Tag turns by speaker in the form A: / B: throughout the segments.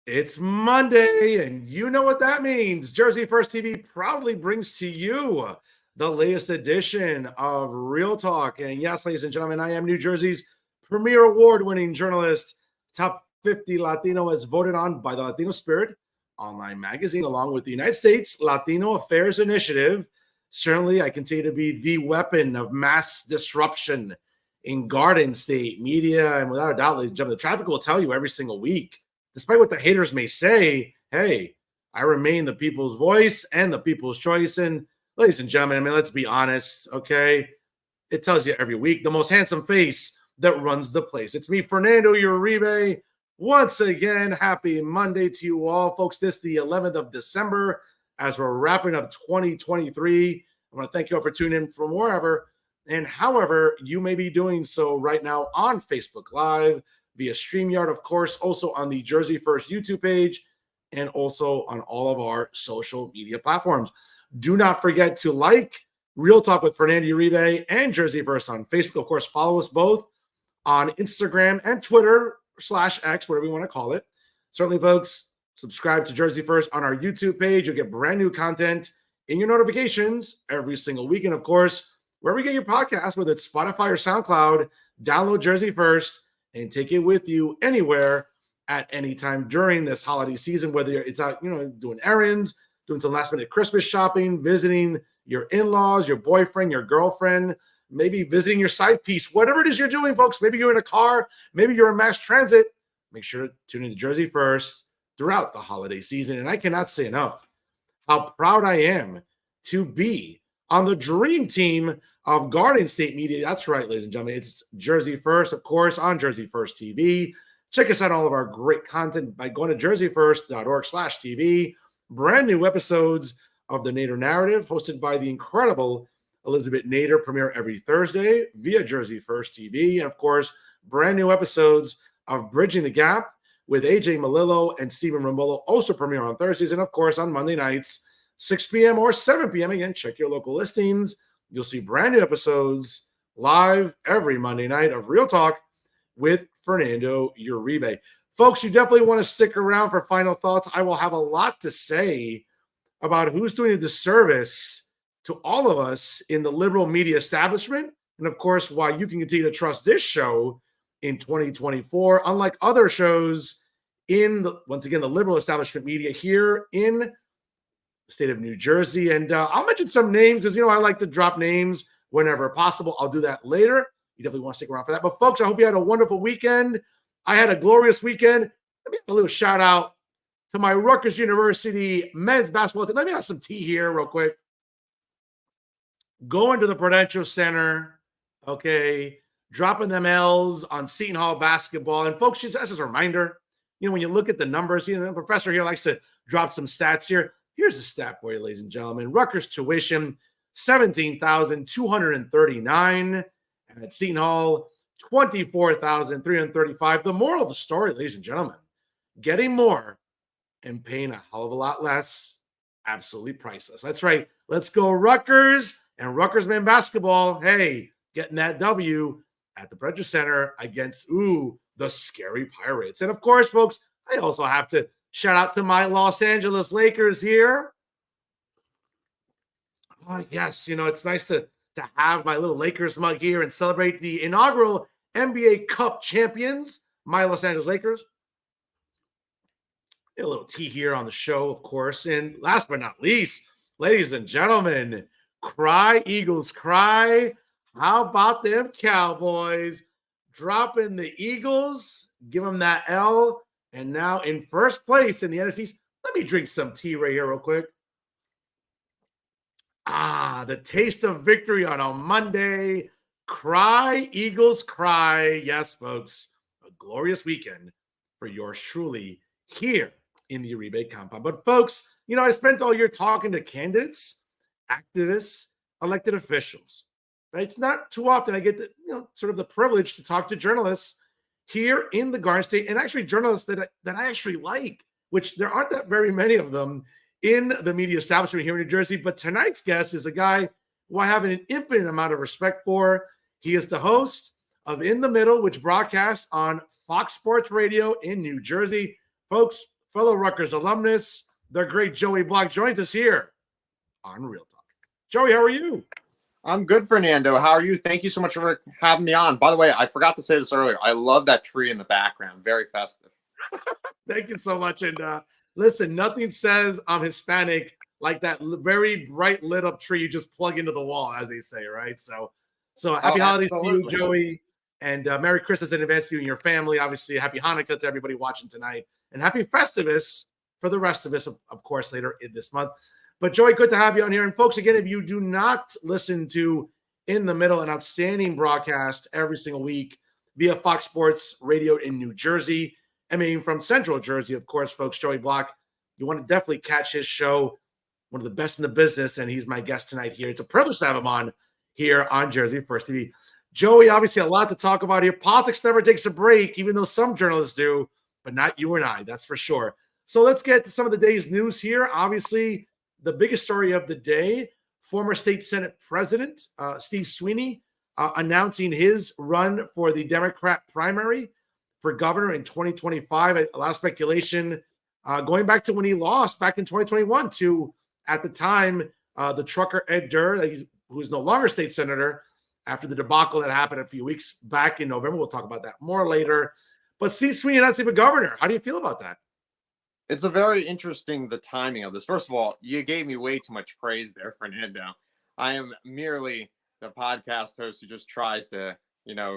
A: It's Monday, and you know what that means. Jersey First TV proudly brings to you the latest edition of Real Talk. And yes, ladies and gentlemen, I am New Jersey's premier award-winning journalist, Top 50 Latino, as voted on by the Latino Spirit online magazine, along with the United States Latino Affairs Initiative. Certainly, I continue to be the weapon of mass disruption in Garden State media. And without a doubt, ladies and gentlemen, the traffic will tell you every single week. Despite what the haters may say, hey, I remain the people's voice and the people's choice. And ladies and gentlemen, I mean, let's be honest, okay? It tells you every week, the most handsome face that runs the place. It's me, Fernando Uribe. Once again, happy Monday to you all. Folks, this is the 11th of December as we're wrapping up 2023. I want to thank you all for tuning in from wherever and however you may be doing so right now on Facebook Live, via StreamYard, of course, also on the Jersey First YouTube page, and also on all of our social media platforms. Do not forget to like Real Talk with Fernando Uribe and Jersey First on Facebook. Of course, follow us both on Instagram and Twitter /X, whatever you want to call it. Certainly, folks, subscribe to Jersey First on our YouTube page. You'll get brand new content in your notifications every single week. And of course, wherever you get your podcast, whether it's Spotify or SoundCloud, download Jersey First and take it with you anywhere at any time during this holiday season, whether it's out, doing errands, doing some last minute Christmas shopping, visiting your in-laws, your boyfriend, your girlfriend, maybe visiting your side piece, whatever it is you're doing, folks. Maybe you're in a car, maybe you're in mass transit. Make sure to tune in to Jersey First throughout the holiday season. And I cannot say enough how proud I am to be on the dream team of Garden State Media. That's right, ladies and gentlemen. It's Jersey First, of course, on Jersey First TV. Check us out, all of our great content by going to jerseyfirst.org/TV. Brand new episodes of The Nader Narrative, hosted by the incredible Elizabeth Nader, premiere every Thursday via Jersey First TV. And of course, brand new episodes of Bridging the Gap with AJ Malillo and Stephen Rombolo also premiere on Thursdays. And of course, on Monday nights, 6 p.m. or 7 p.m. Again, check your local listings. You'll see brand new episodes live every Monday night of Real Talk with Fernando Uribe. Folks, you definitely want to stick around for final thoughts. I will have a lot to say about who's doing a disservice to all of us in the liberal media establishment. And of course, why you can continue to trust this show in 2024, unlike other shows in, once again, the liberal establishment media here in state of New Jersey. And I'll mention some names because, I like to drop names whenever possible. I'll do that later. You definitely want to stick around for that. But folks, I hope you had a wonderful weekend. I had a glorious weekend. Let me have a little shout out to my Rutgers University men's basketball team. Let me have some tea here real quick. Going to the Prudential Center, okay, dropping them L's on Seton Hall basketball. And folks, just as a reminder, when you look at the numbers, the professor here likes to drop some stats here. Here's a stat for you, ladies and gentlemen. Rutgers tuition, $17,239. And at Seton Hall, $24,335. The moral of the story, ladies and gentlemen, getting more and paying a hell of a lot less, absolutely priceless. That's right. Let's go Rutgers and Rutgers men basketball. Hey, getting that W at the Prudential Center against, the scary Pirates. And of course, folks, I also have to shout out to my Los Angeles Lakers here. Oh, yes, it's nice to have my little Lakers mug here and celebrate the inaugural NBA Cup champions, my Los Angeles Lakers. A little tea here on the show, of course. And last but not least, ladies and gentlemen, cry, Eagles, cry. How about them Cowboys dropping the Eagles? Give them that L. And now in first place in the NFC. Let me drink some tea right here real quick. The taste of victory on a Monday. Cry, Eagles, cry. Yes, folks, a glorious weekend for yours truly here in the Uribe compound. But folks, I spent all year talking to candidates, activists, elected officials. Right? It's not too often I get the, sort of the privilege to talk to journalists here in the Garden State, and actually journalists that I actually like, which there aren't that very many of them in the media establishment here in New Jersey. But tonight's guest is a guy who I have an infinite amount of respect for. He is the host of In the Middle, which broadcasts on Fox Sports Radio in New Jersey. Folks, fellow Rutgers alumnus, the great Joey Bloch, joins us here on Real Talk. Joey, how are you?
B: I'm good, Fernando. How are you? Thank you so much for having me on. By the way, I forgot to say this earlier. I love that tree in the background. Very festive.
A: Thank you so much. And listen, nothing says I'm Hispanic like that very bright lit up tree you just plug into the wall, as they say, right? So happy holidays
B: absolutely.
A: to you, Joey. And Merry Christmas in advance to you and your family. Obviously, happy Hanukkah to everybody watching tonight. And happy Festivus for the rest of us, of course, later in this month. But Joey, good to have you on here. And folks, again, if you do not listen to In the Middle, an outstanding broadcast every single week via Fox Sports Radio in New Jersey, I mean, from Central Jersey, of course, folks, Joey Bloch, you want to definitely catch his show, one of the best in the business, and he's my guest tonight here. It's a privilege to have him on here on Jersey First TV. Joey, obviously a lot to talk about here. Politics never takes a break, even though some journalists do, but not you and I, that's for sure. So let's get to some of the day's news here. Obviously, the biggest story of the day, former state Senate President Steve Sweeney announcing his run for the Democrat primary for governor in 2025. A lot of speculation going back to when he lost back in 2021 to, at the time, the trucker Ed Durr, who is no longer state senator after the debacle that happened a few weeks back in November. We'll talk about that more later. But Steve Sweeney announcing for governor. How do you feel about that?
B: It's a very interesting, the timing of this. First of all, you gave me way too much praise there, Fernando. I am merely the podcast host who just tries to,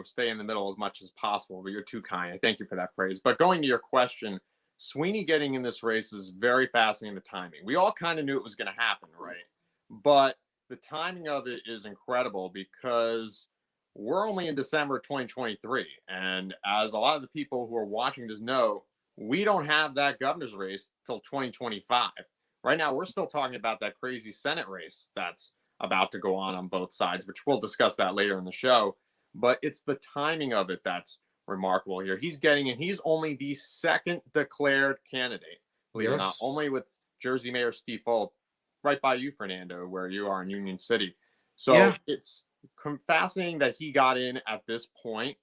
B: stay in the middle as much as possible, but you're too kind. I thank you for that praise. But going to your question, Sweeney getting in this race is very fascinating, the timing. We all kind of knew it was going to happen, right? But the timing of it is incredible because we're only in December 2023. And as a lot of the people who are watching this know, we don't have that governor's race till 2025. Right now, we're still talking about that crazy Senate race that's about to go on both sides, which we'll discuss that later in the show. But it's the timing of it that's remarkable here. He's getting in. He's only the second declared candidate, believe it or not, only with Jersey Mayor Steve Fulop, right by you, Fernando, where you are in Union City. So it's fascinating that he got in at this point.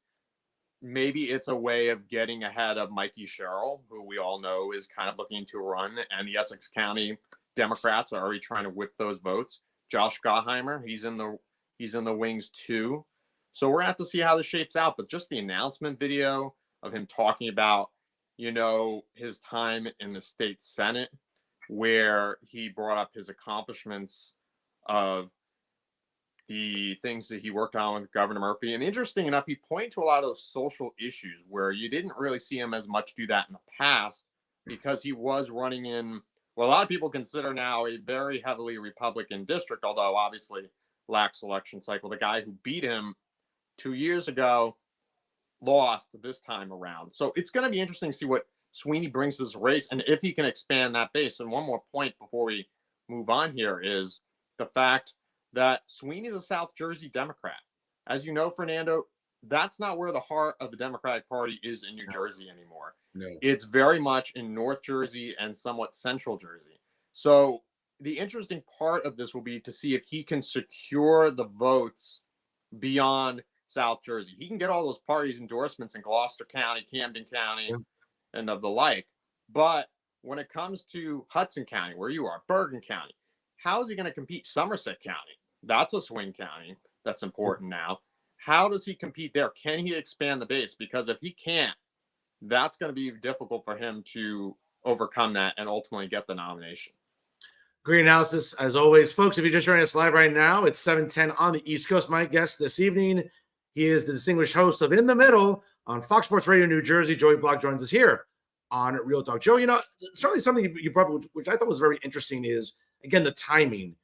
B: Maybe it's a way of getting ahead of Mikey Sherrill, who we all know is kind of looking to run, and the Essex County Democrats are already trying to whip those votes. Josh Gottheimer, he's in the wings too. So we're gonna have to see how this shapes out. But just the announcement video of him talking about, his time in the state Senate, where he brought up his accomplishments of the things that he worked on with Governor Murphy. And interesting enough, he pointed to a lot of those social issues where you didn't really see him as much do that in the past because he was running in what a lot of people consider now a very heavily Republican district, although obviously lacks election cycle. The guy who beat him 2 years ago lost this time around. So it's going to be interesting to see what Sweeney brings to this race and if he can expand that base. And one more point before we move on here is the fact that Sweeney is a South Jersey Democrat. As you know, Fernando, that's not where the heart of the Democratic Party is in New Jersey anymore.
A: No.
B: It's very much in North Jersey and somewhat Central Jersey. So the interesting part of this will be to see if he can secure the votes beyond South Jersey. He can get all those parties' endorsements in Gloucester County, Camden County, and of the like. But when it comes to Hudson County, where you are, Bergen County, how is he going to compete? Somerset County, that's a swing county that's important now. How does he compete there? Can he expand the base? Because if he can't, that's going to be difficult for him to overcome that and ultimately get the nomination.
A: Great analysis, as always. Folks, if you're just joining us live right now, it's 7:10 on the East Coast. My guest this evening, he is the distinguished host of In the Middle on Fox Sports Radio New Jersey. Joey Bloch joins us here on Real Talk. Joe, certainly something you brought up, which I thought was very interesting, is, again, the timing.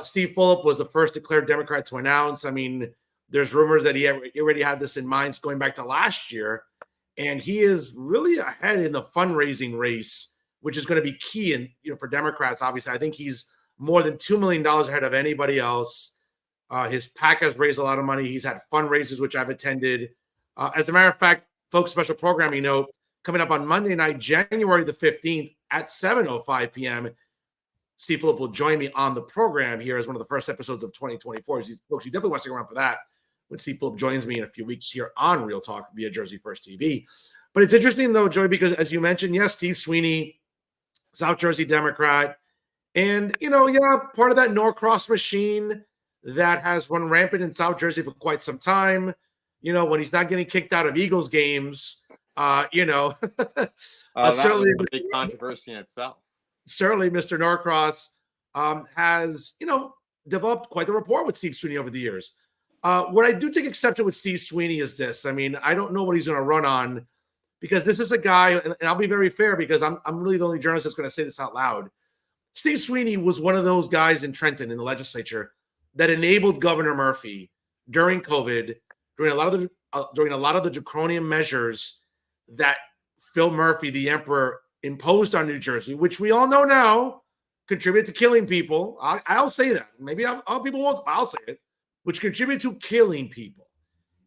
A: Steve Fulop was the first declared Democrat to announce. I mean, there's rumors that he already had this in mind going back to last year. And he is really ahead in the fundraising race, which is going to be key for Democrats. Obviously, I think he's more than $2 million ahead of anybody else. His PAC has raised a lot of money. He's had fundraisers, which I've attended. As a matter of fact, folks, special programming note, coming up on Monday night, January the 15th at 7:05 p.m., Steve Fulop will join me on the program here as one of the first episodes of 2024. Folks, you definitely want to stick around for that when Steve Fulop joins me in a few weeks here on Real Talk via Jersey First TV. But it's interesting, though, Joey, because as you mentioned, yes, Steve Sweeney South Jersey Democrat. And, yeah, part of that Norcross machine that has run rampant in South Jersey for quite some time. When he's not getting kicked out of Eagles games,
B: That was
A: certainly,
B: a big controversy in itself.
A: certainly Mr. Norcross has, developed quite the rapport with Steve Sweeney over the years. What I do take exception with Steve Sweeney is this. I mean, I don't know what he's going to run on, because this is a guy, and I'll be very fair, because I'm really the only journalist that's going to say this out loud. Steve Sweeney was one of those guys in Trenton in the legislature that enabled Governor Murphy during COVID, during a lot of the draconian measures that Phil Murphy, the emperor, imposed on New Jersey, which we all know now contribute to killing people. I'll say that. Maybe other people won't, but I'll say it, which contribute to killing people.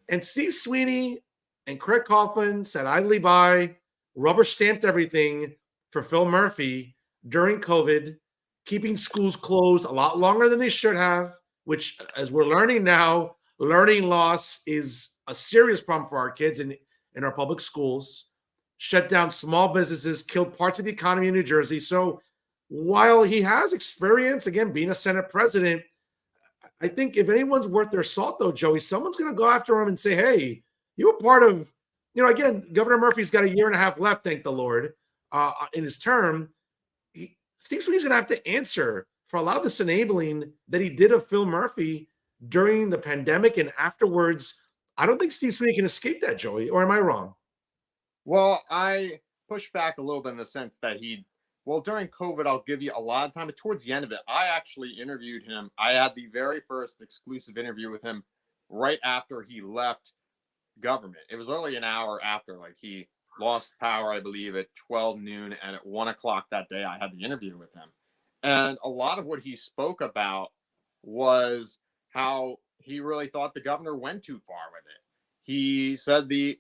A: And Steve Sweeney and Craig Coughlin said idly by, rubber stamped everything for Phil Murphy during COVID, keeping schools closed a lot longer than they should have, which, as we're learning now, learning loss is a serious problem for our kids in our public schools, shut down small businesses, killed parts of the economy in New Jersey. So while he has experience, again, being a Senate president, I think if anyone's worth their salt, though, Joey, someone's going to go after him and say, hey, you were part of, again, Governor Murphy's got a year and a half left, thank the Lord, in his term. Steve Sweeney's going to have to answer for a lot of this enabling that he did of Phil Murphy during the pandemic and afterwards. I don't think Steve Sweeney can escape that, Joey, or am I wrong?
B: Well, I push back a little bit in the sense that during COVID, I'll give you a lot of time, but towards the end of it, I actually interviewed him. I had the very first exclusive interview with him right after he left government. It was only an hour after, like, he lost power, I believe, at 12 noon, and at 1 o'clock that day, I had the interview with him. And a lot of what he spoke about was how he really thought the governor went too far with it. He said the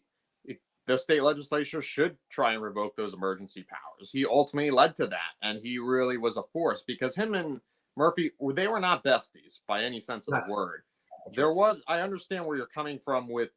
B: state legislature should try and revoke those emergency powers. He ultimately led to that, and he really was a force, because him and Murphy, they were not besties by any sense of the word. I understand where you're coming from with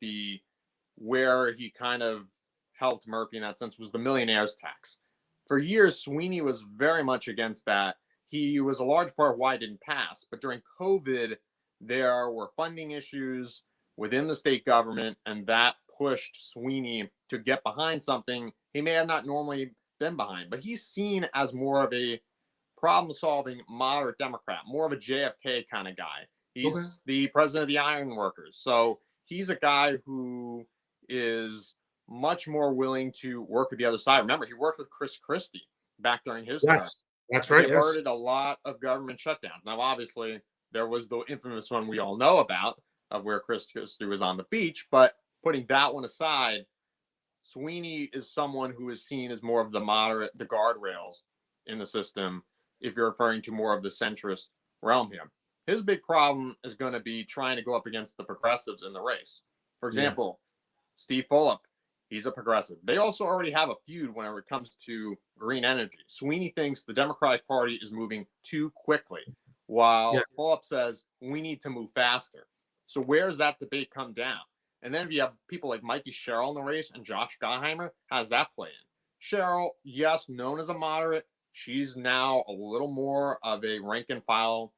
B: where he kind of helped Murphy in that sense, was the millionaire's tax. For years, Sweeney was very much against that. He was a large part of why it didn't pass. But during COVID, there were funding issues within the state government, and that pushed Sweeney to get behind something he may have not normally been behind. But he's seen as more of a problem-solving moderate Democrat, more of a JFK kind of guy. He's the president of the Iron Workers. So he's a guy who is much more willing to work with the other side. Remember, he worked with Chris Christie back during his term.
A: That's right.
B: He averted a lot of government shutdowns. Now, obviously, there was the infamous one we all know about of where Chris Christie was on the beach. But putting that one aside, Sweeney is someone who is seen as more of the moderate, the guardrails in the system, if you're referring to more of the centrist realm here. His big problem is going to be trying to go up against the progressives in the race. For example, Steve Fulop, he's a progressive. They also already have a feud whenever it comes to green energy. Sweeney thinks the Democratic Party is moving too quickly, while Fulop says we need to move faster. So where does that debate come down? And then if you have people like Mikey Sherrill in the race and Josh Gottheimer, how does that play in? Sherrill, yes, known as a moderate. She's now a little more of a rank and file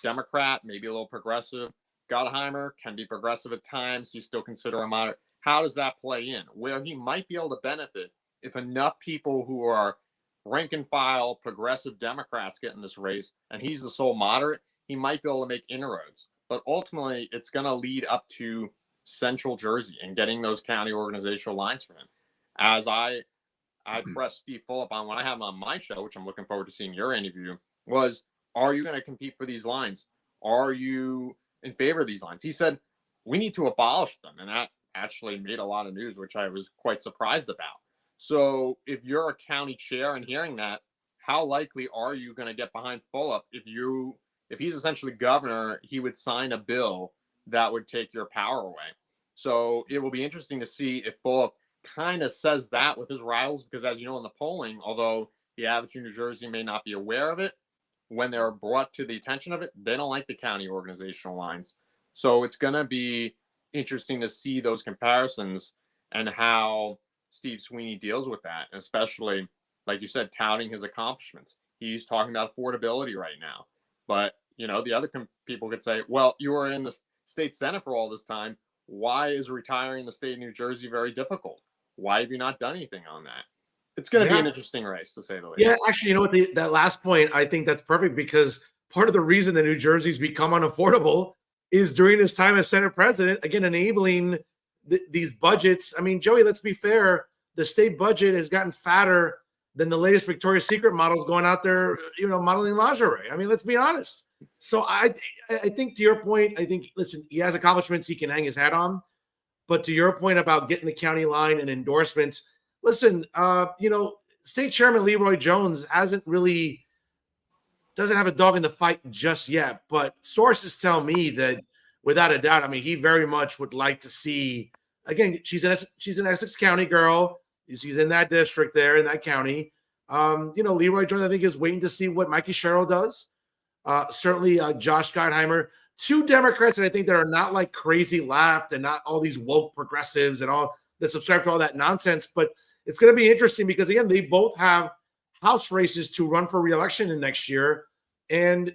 B: Democrat, maybe a little progressive. Gottheimer can be progressive at times. He's still considered a moderate. How does that play in? Where he might be able to benefit if enough people who are rank and file progressive Democrats get in this race, and he's the sole moderate, he might be able to make inroads. But ultimately, it's going to lead up to Central Jersey and getting those county organizational lines for him. As I pressed Steve Fulop on when I have him on my show, which I'm looking forward to seeing your interview, was, are you going to compete for these lines? Are you in favor of these lines? He said, we need to abolish them. And that actually made a lot of news, which I was quite surprised about. So if you're a county chair and hearing that, how likely are you going to get behind Fulop? If he's essentially governor, he would sign a bill that would take your power away. So it will be interesting to see if Fulop kind of says that with his rivals, because as you know, in the polling, although the average in New Jersey may not be aware of it, when they're brought to the attention of it, they don't like the county organizational lines. So it's going to be interesting to see those comparisons and how Steve Sweeney deals with that, especially like you said, touting his accomplishments. He's talking about affordability right now. But, the other people could say, well, you were in the state Senate for all this time. Why is retiring the state of New Jersey very difficult? Why have you not done anything on that? It's going to be
A: Yeah.
B: an interesting race, to say the least.
A: Yeah, actually, you know what? That last point, I think that's perfect, because part of the reason that New Jersey's become unaffordable is during his time as Senate president, again, enabling these budgets. I mean, Joey, let's be fair. The state budget has gotten fatter than the latest Victoria's Secret models going out there, modeling lingerie. I mean, let's be honest. So I think, to your point, listen, he has accomplishments he can hang his hat on. But to your point about getting the county line and endorsements, listen, State Chairman Leroy Jones doesn't have a dog in the fight just yet. But sources tell me that, without a doubt, I mean, he very much would like to see. Again, she's an Essex County girl. She's in that district there, in that county. Leroy Jones, I think, is waiting to see what Mikey Sherrill does. Certainly Josh Gottheimer. Two Democrats that I think that are not like crazy left and not all these woke progressives and all that subscribe to all that nonsense. But it's going to be interesting because, again, they both have House races to run for re-election in next year. And,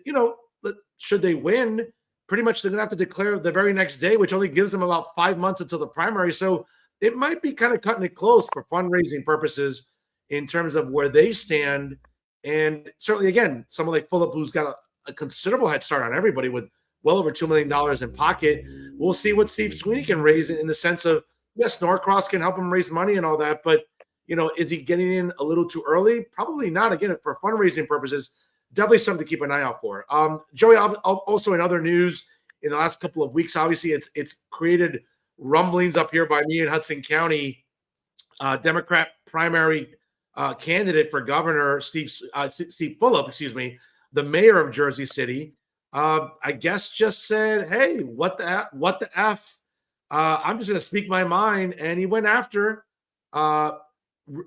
A: should they win, pretty much they're going to have to declare the very next day, which only gives them about 5 months until the primary. So it might be kind of cutting it close for fundraising purposes in terms of where they stand. And certainly, again, someone like Philip, who's got a considerable head start on everybody with well over $2 million in pocket. We'll see what Steve Sweeney can raise in the sense of, yes, Norcross can help him raise money and all that, but is he getting in a little too early? Probably not. Again, for fundraising purposes, definitely something to keep an eye out for. Joey, also in other news, in the last couple of weeks, obviously it's created rumblings up here by me in Hudson County. Democrat primary candidate for governor, Steve Fulop, the mayor of Jersey City, I guess just said, hey, what the F? I'm just going to speak my mind. And he went after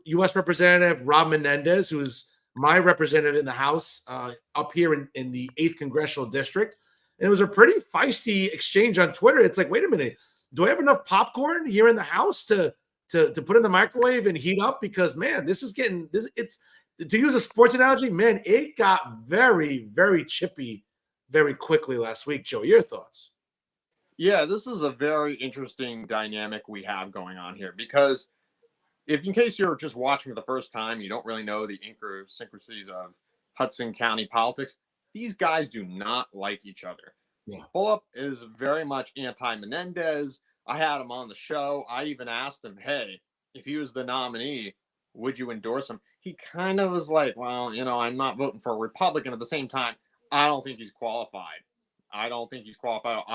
A: U.S. Representative Rob Menendez, who's my representative in the House up here in the 8th Congressional District. And it was a pretty feisty exchange on Twitter. It's like, wait a minute, do I have enough popcorn here in the House to put in the microwave and heat up? Because, man, it's to use a sports analogy, man, it got very, very chippy very quickly last week. Joe, your thoughts?
B: Yeah, this is a very interesting dynamic we have going on here, because in case you're just watching for the first time, you don't really know the idiosyncrasies of Hudson County politics. These guys do not like each other.
A: Yeah.
B: Fulop is very much anti-Menendez. I had him on the show. I even asked him, hey, if he was the nominee, would you endorse him? He kind of was like, well, I'm not voting for a Republican. At the same time, I don't think he's qualified. I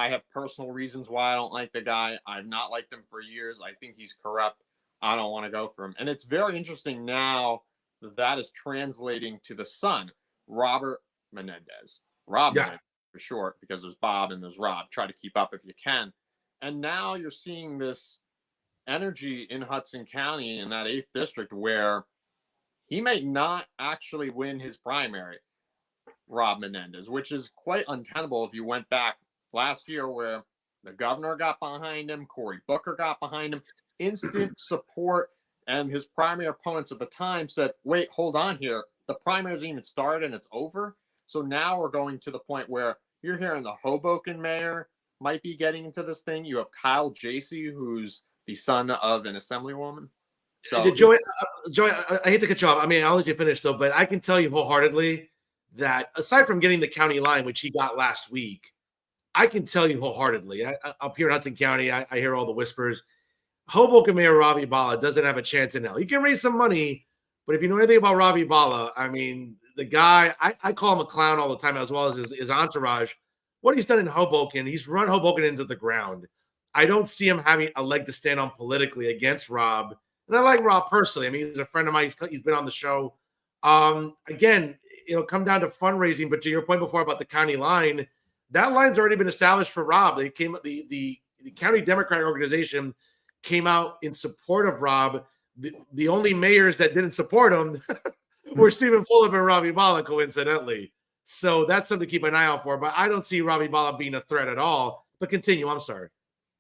B: have personal reasons why I don't like the guy. I've not liked him for years. I think he's corrupt. I don't want to go for him. And it's very interesting now that is translating to the son, Robert Menendez. Menendez for short, because there's Bob and there's Rob. Try to keep up if you can. And now you're seeing this energy in Hudson County in that 8th district where he may not actually win his primary, Rob Menendez, which is quite untenable if you went back last year where the governor got behind him, Cory Booker got behind him, instant support, and his primary opponents at the time said, wait, hold on here. The primary hasn't even started and it's over. So now we're going to the point where you're hearing the Hoboken mayor might be getting into this thing. You have Kyle Jacey, who's the son of an assemblywoman. So
A: Joey, I hate to cut you off. I mean, I'll let you finish though, but I can tell you wholeheartedly that aside from getting the county line, which he got last week, I can tell you wholeheartedly, up here in Hudson County, I hear all the whispers. Hoboken Mayor Ravi Bala doesn't have a chance in hell. He can raise some money, but if you know anything about Ravi Bala, I mean, the guy, I call him a clown all the time, as well as his entourage. What he's done in Hoboken, he's run Hoboken into the ground. I don't see him having a leg to stand on politically against Rob. And I like Rob personally. I mean, he's a friend of mine. He's been on the show. Again, it'll come down to fundraising, but to your point before about the county line, that line's already been established for Rob. They came, the county Democratic organization came out in support of Rob. The only mayors that didn't support him were Stephen Fulop and Ravi Bala, coincidentally. So that's something to keep an eye out for. But I don't see Ravi Bala being a threat at all. But continue. I'm sorry.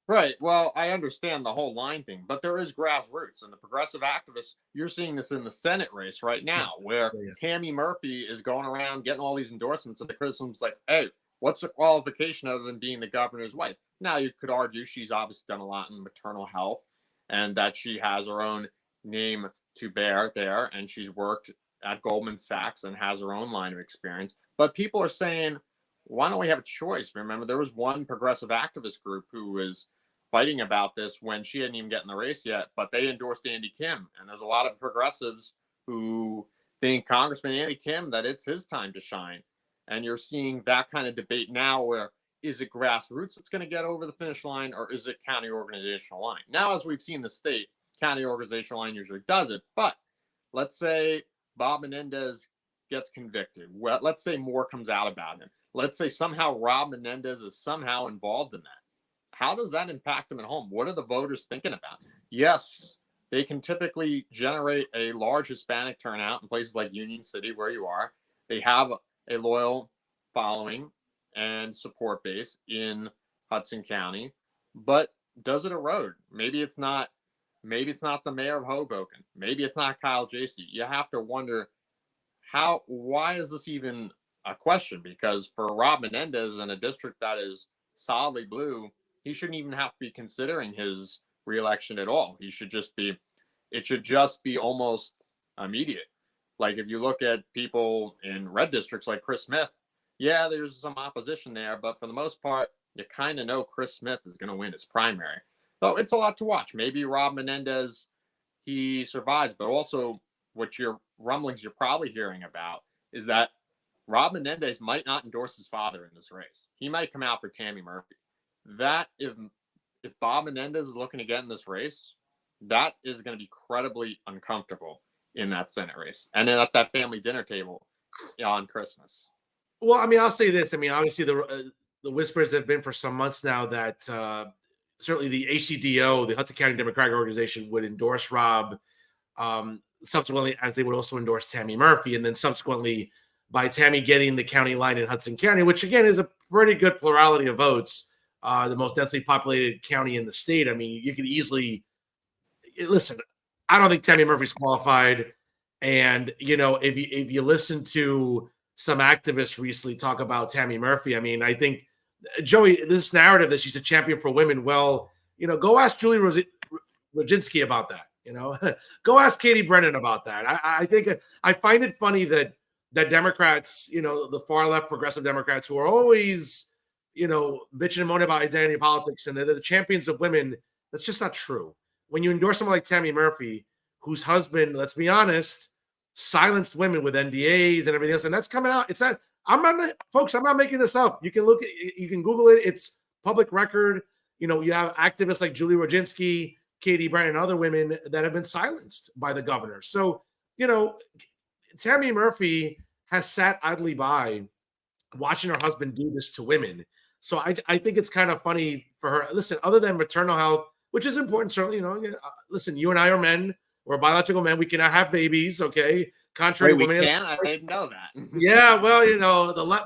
B: Right. Well, I understand the whole line thing, but there is grassroots and the progressive activists. You're seeing this in the Senate race right
A: Yeah,
B: now, where
A: yeah, yeah.
B: Tammy Murphy is going around getting all these endorsements, and the criticism's like, hey, what's the qualification other than being the governor's wife? Now, you could argue she's obviously done a lot in maternal health and that she has her own name to bear there, and she's worked at Goldman Sachs and has her own line of experience. But people are saying, why don't we have a choice? Remember, there was one progressive activist group who was fighting about this when she hadn't even gotten the race yet, but they endorsed Andy Kim. And there's a lot of progressives who think Congressman Andy Kim that it's his time to shine. And you're seeing that kind of debate now where is it grassroots that's going to get over the finish line or is it county organizational line? Now, as we've seen the state, county organizational line usually does it. But let's say Bob Menendez gets convicted. Well, let's say more comes out about him. Let's say somehow Rob Menendez is somehow involved in that. How does that impact them at home? What are the voters thinking about? Yes, they can typically generate a large Hispanic turnout in places like Union City, where you are. They have a loyal following and support base in Hudson County, but does it erode? Maybe it's not. Maybe it's not the mayor of Hoboken. Maybe it's not Kyle J.C. You have to wonder why is this even a question? Because for Rob Menendez in a district that is solidly blue, he shouldn't even have to be considering his reelection at all. It should just be almost immediate. Like if you look at people in red districts like Chris Smith, yeah, there's some opposition there, but for the most part, you kind of know Chris Smith is going to win his primary. So it's a lot to watch. Maybe Rob Menendez, he survives, but also what your rumblings you're probably hearing about is that Rob Menendez might not endorse his father in this race. He might come out for Tammy Murphy. That if Bob Menendez is looking to get in this race, that is going to be incredibly uncomfortable in that Senate race, and then at that family dinner table on Christmas.
A: Well, I mean, I'll say this. I mean, obviously, the whispers have been for some months now that certainly the HCDO, the Hudson County Democratic Organization, would endorse Rob. Subsequently, as they would also endorse Tammy Murphy, and then subsequently, by Tammy getting the county line in Hudson County, which again is a pretty good plurality of votes, the most densely populated county in the state. I mean, you could easily listen. I don't think Tammy Murphy's qualified, and if you listen to some activists recently talk about Tammy Murphy, I mean, I think Joey, this narrative that she's a champion for women, well, go ask Julie Rodzinski about that. Go ask Katie Brennan about that. I think I find it funny that Democrats, the far left progressive Democrats who are always, bitching and moaning about identity politics and they're the champions of women. That's just not true. When you endorse someone like Tammy Murphy, whose husband, let's be honest, silenced women with NDAs and everything else, and that's coming out. It's not. I'm not making this up. You can you can Google it. It's public record. You have activists like Julie Rodzinski, Katie Brennan, and other women that have been silenced by the governor. So, Tammy Murphy has sat idly by watching her husband do this to women. So I think it's kind of funny for her. Listen, other than maternal health, which is important, certainly, listen, you and I are men. We're biological men. We cannot have babies, okay? Contrary
B: Wait,
A: to
B: we can? I didn't know that.
A: Yeah, well,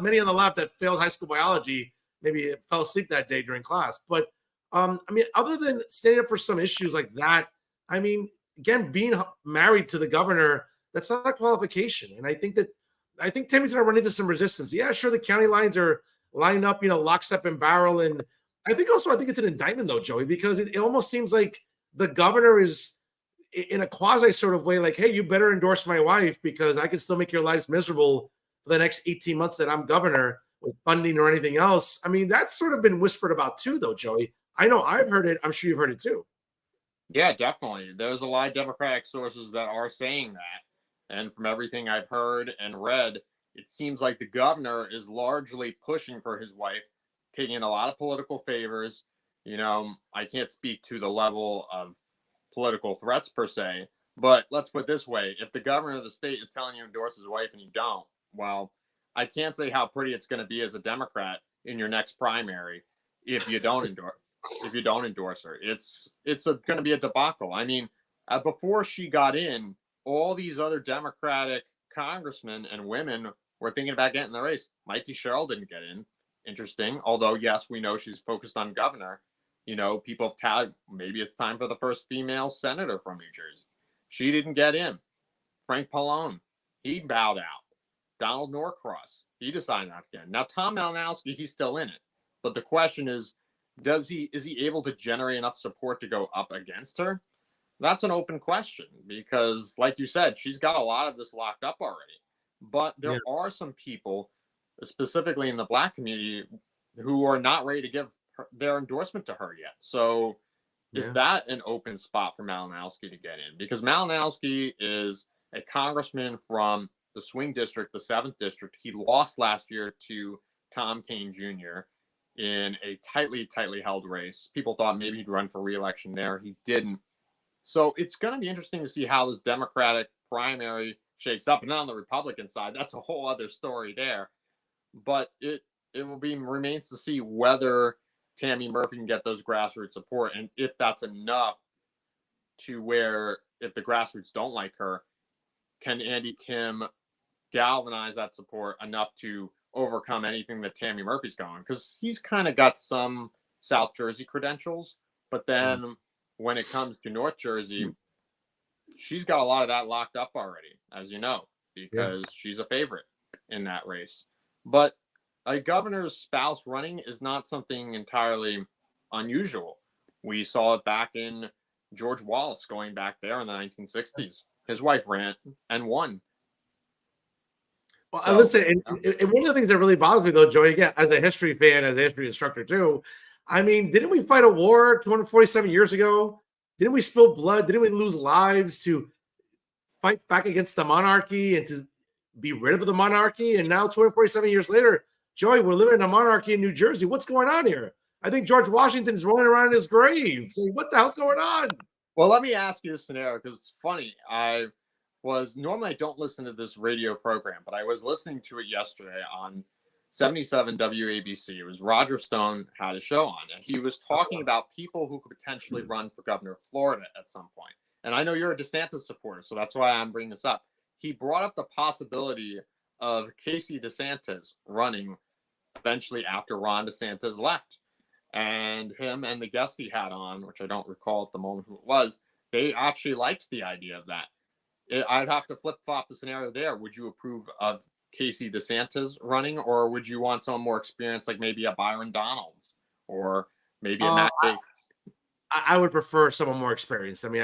A: many on the left that failed high school biology maybe fell asleep that day during class. But I mean, other than standing up for some issues like that, I mean, again, being married to the governor, that's not a qualification. And I think Tammy's going to run into some resistance. Yeah, sure, the county lines are lining up, lockstep and barrel. And I think it's an indictment, though, Joey, because it almost seems like the governor is in a quasi sort of way like, hey, you better endorse my wife because I can still make your lives miserable for the next 18 months that I'm governor with funding or anything else. I mean, that's sort of been whispered about too, though, Joey. I know I've heard it. I'm sure you've heard it too.
B: Yeah, definitely. There's a lot of Democratic sources that are saying that. And from everything I've heard and read, it seems like the governor is largely pushing for his wife, taking in a lot of political favors. I can't speak to the level of political threats per se, but let's put it this way: if the governor of the state is telling you to endorse his wife and you don't, well, I can't say how pretty it's going to be as a Democrat in your next primary if you don't endorse her. It's going to be a debacle. I mean, before she got in, all these other Democratic congressmen and women were thinking about getting in the race. Mikey Sherrill didn't get in. Interesting. Although, yes, we know she's focused on governor. People have touted maybe it's time for the first female senator from New Jersey. She didn't get in. Frank Pallone, he bowed out. Donald Norcross, he decided not to get in. Now, Tom Malinowski, he's still in it. But the question is he able to generate enough support to go up against her? That's an open question because, like you said, she's got a lot of this locked up already. But there are some people, specifically in the Black community, who are not ready to give their endorsement to her yet. So is that an open spot for Malinowski to get in? Because Malinowski is a congressman from the swing district, the 7th district. He lost last year to Tom Kean Jr. in a tightly held race. People thought maybe he'd run for re-election there. He didn't. So it's going to be interesting to see how this Democratic primary shakes up. And then on the Republican side, that's a whole other story there. But it remains to see whether Tammy Murphy can get those grassroots support, and if that's enough to where if the grassroots don't like her, can Andy Kim galvanize that support enough to overcome anything that Tammy Murphy's going? Because he's kind of got some South Jersey credentials, but then when it comes to North Jersey, she's got a lot of that locked up already, as you know, because she's a favorite in that race. But a governor's spouse running is not something entirely unusual. We saw it back in George Wallace going back there in the 1960s. His wife ran and won.
A: Well, listen, and one of the things that really bothers me, though, Joey, again, as a history fan, as a history instructor, too, I mean, didn't we fight a war 247 years ago? Didn't we spill blood? Didn't we lose lives to fight back against the monarchy and to be rid of the monarchy? And now 247 years later, Joey, we're living in a monarchy in New Jersey. What's going on here? I think George Washington's rolling around in his grave saying, what the hell's going on?
B: Well, let me ask you a scenario because it's funny. Normally I don't listen to this radio program, but I was listening to it yesterday on 77 WABC. It was Roger Stone had a show on, and he was talking about people who could potentially run for governor of Florida at some point. And I know you're a DeSantis supporter, so that's why I'm bringing this up. He brought up the possibility of Casey DeSantis running eventually after Ron DeSantis left. And him and the guest he had on, which I don't recall at the moment who it was, they actually liked the idea of that. I'd have to flip-flop the scenario there. Would you approve of Casey DeSantis running, or would you want someone more experienced, like maybe a Byron Donalds or maybe a Matt Gaetz?
A: I would prefer someone more experienced. I mean,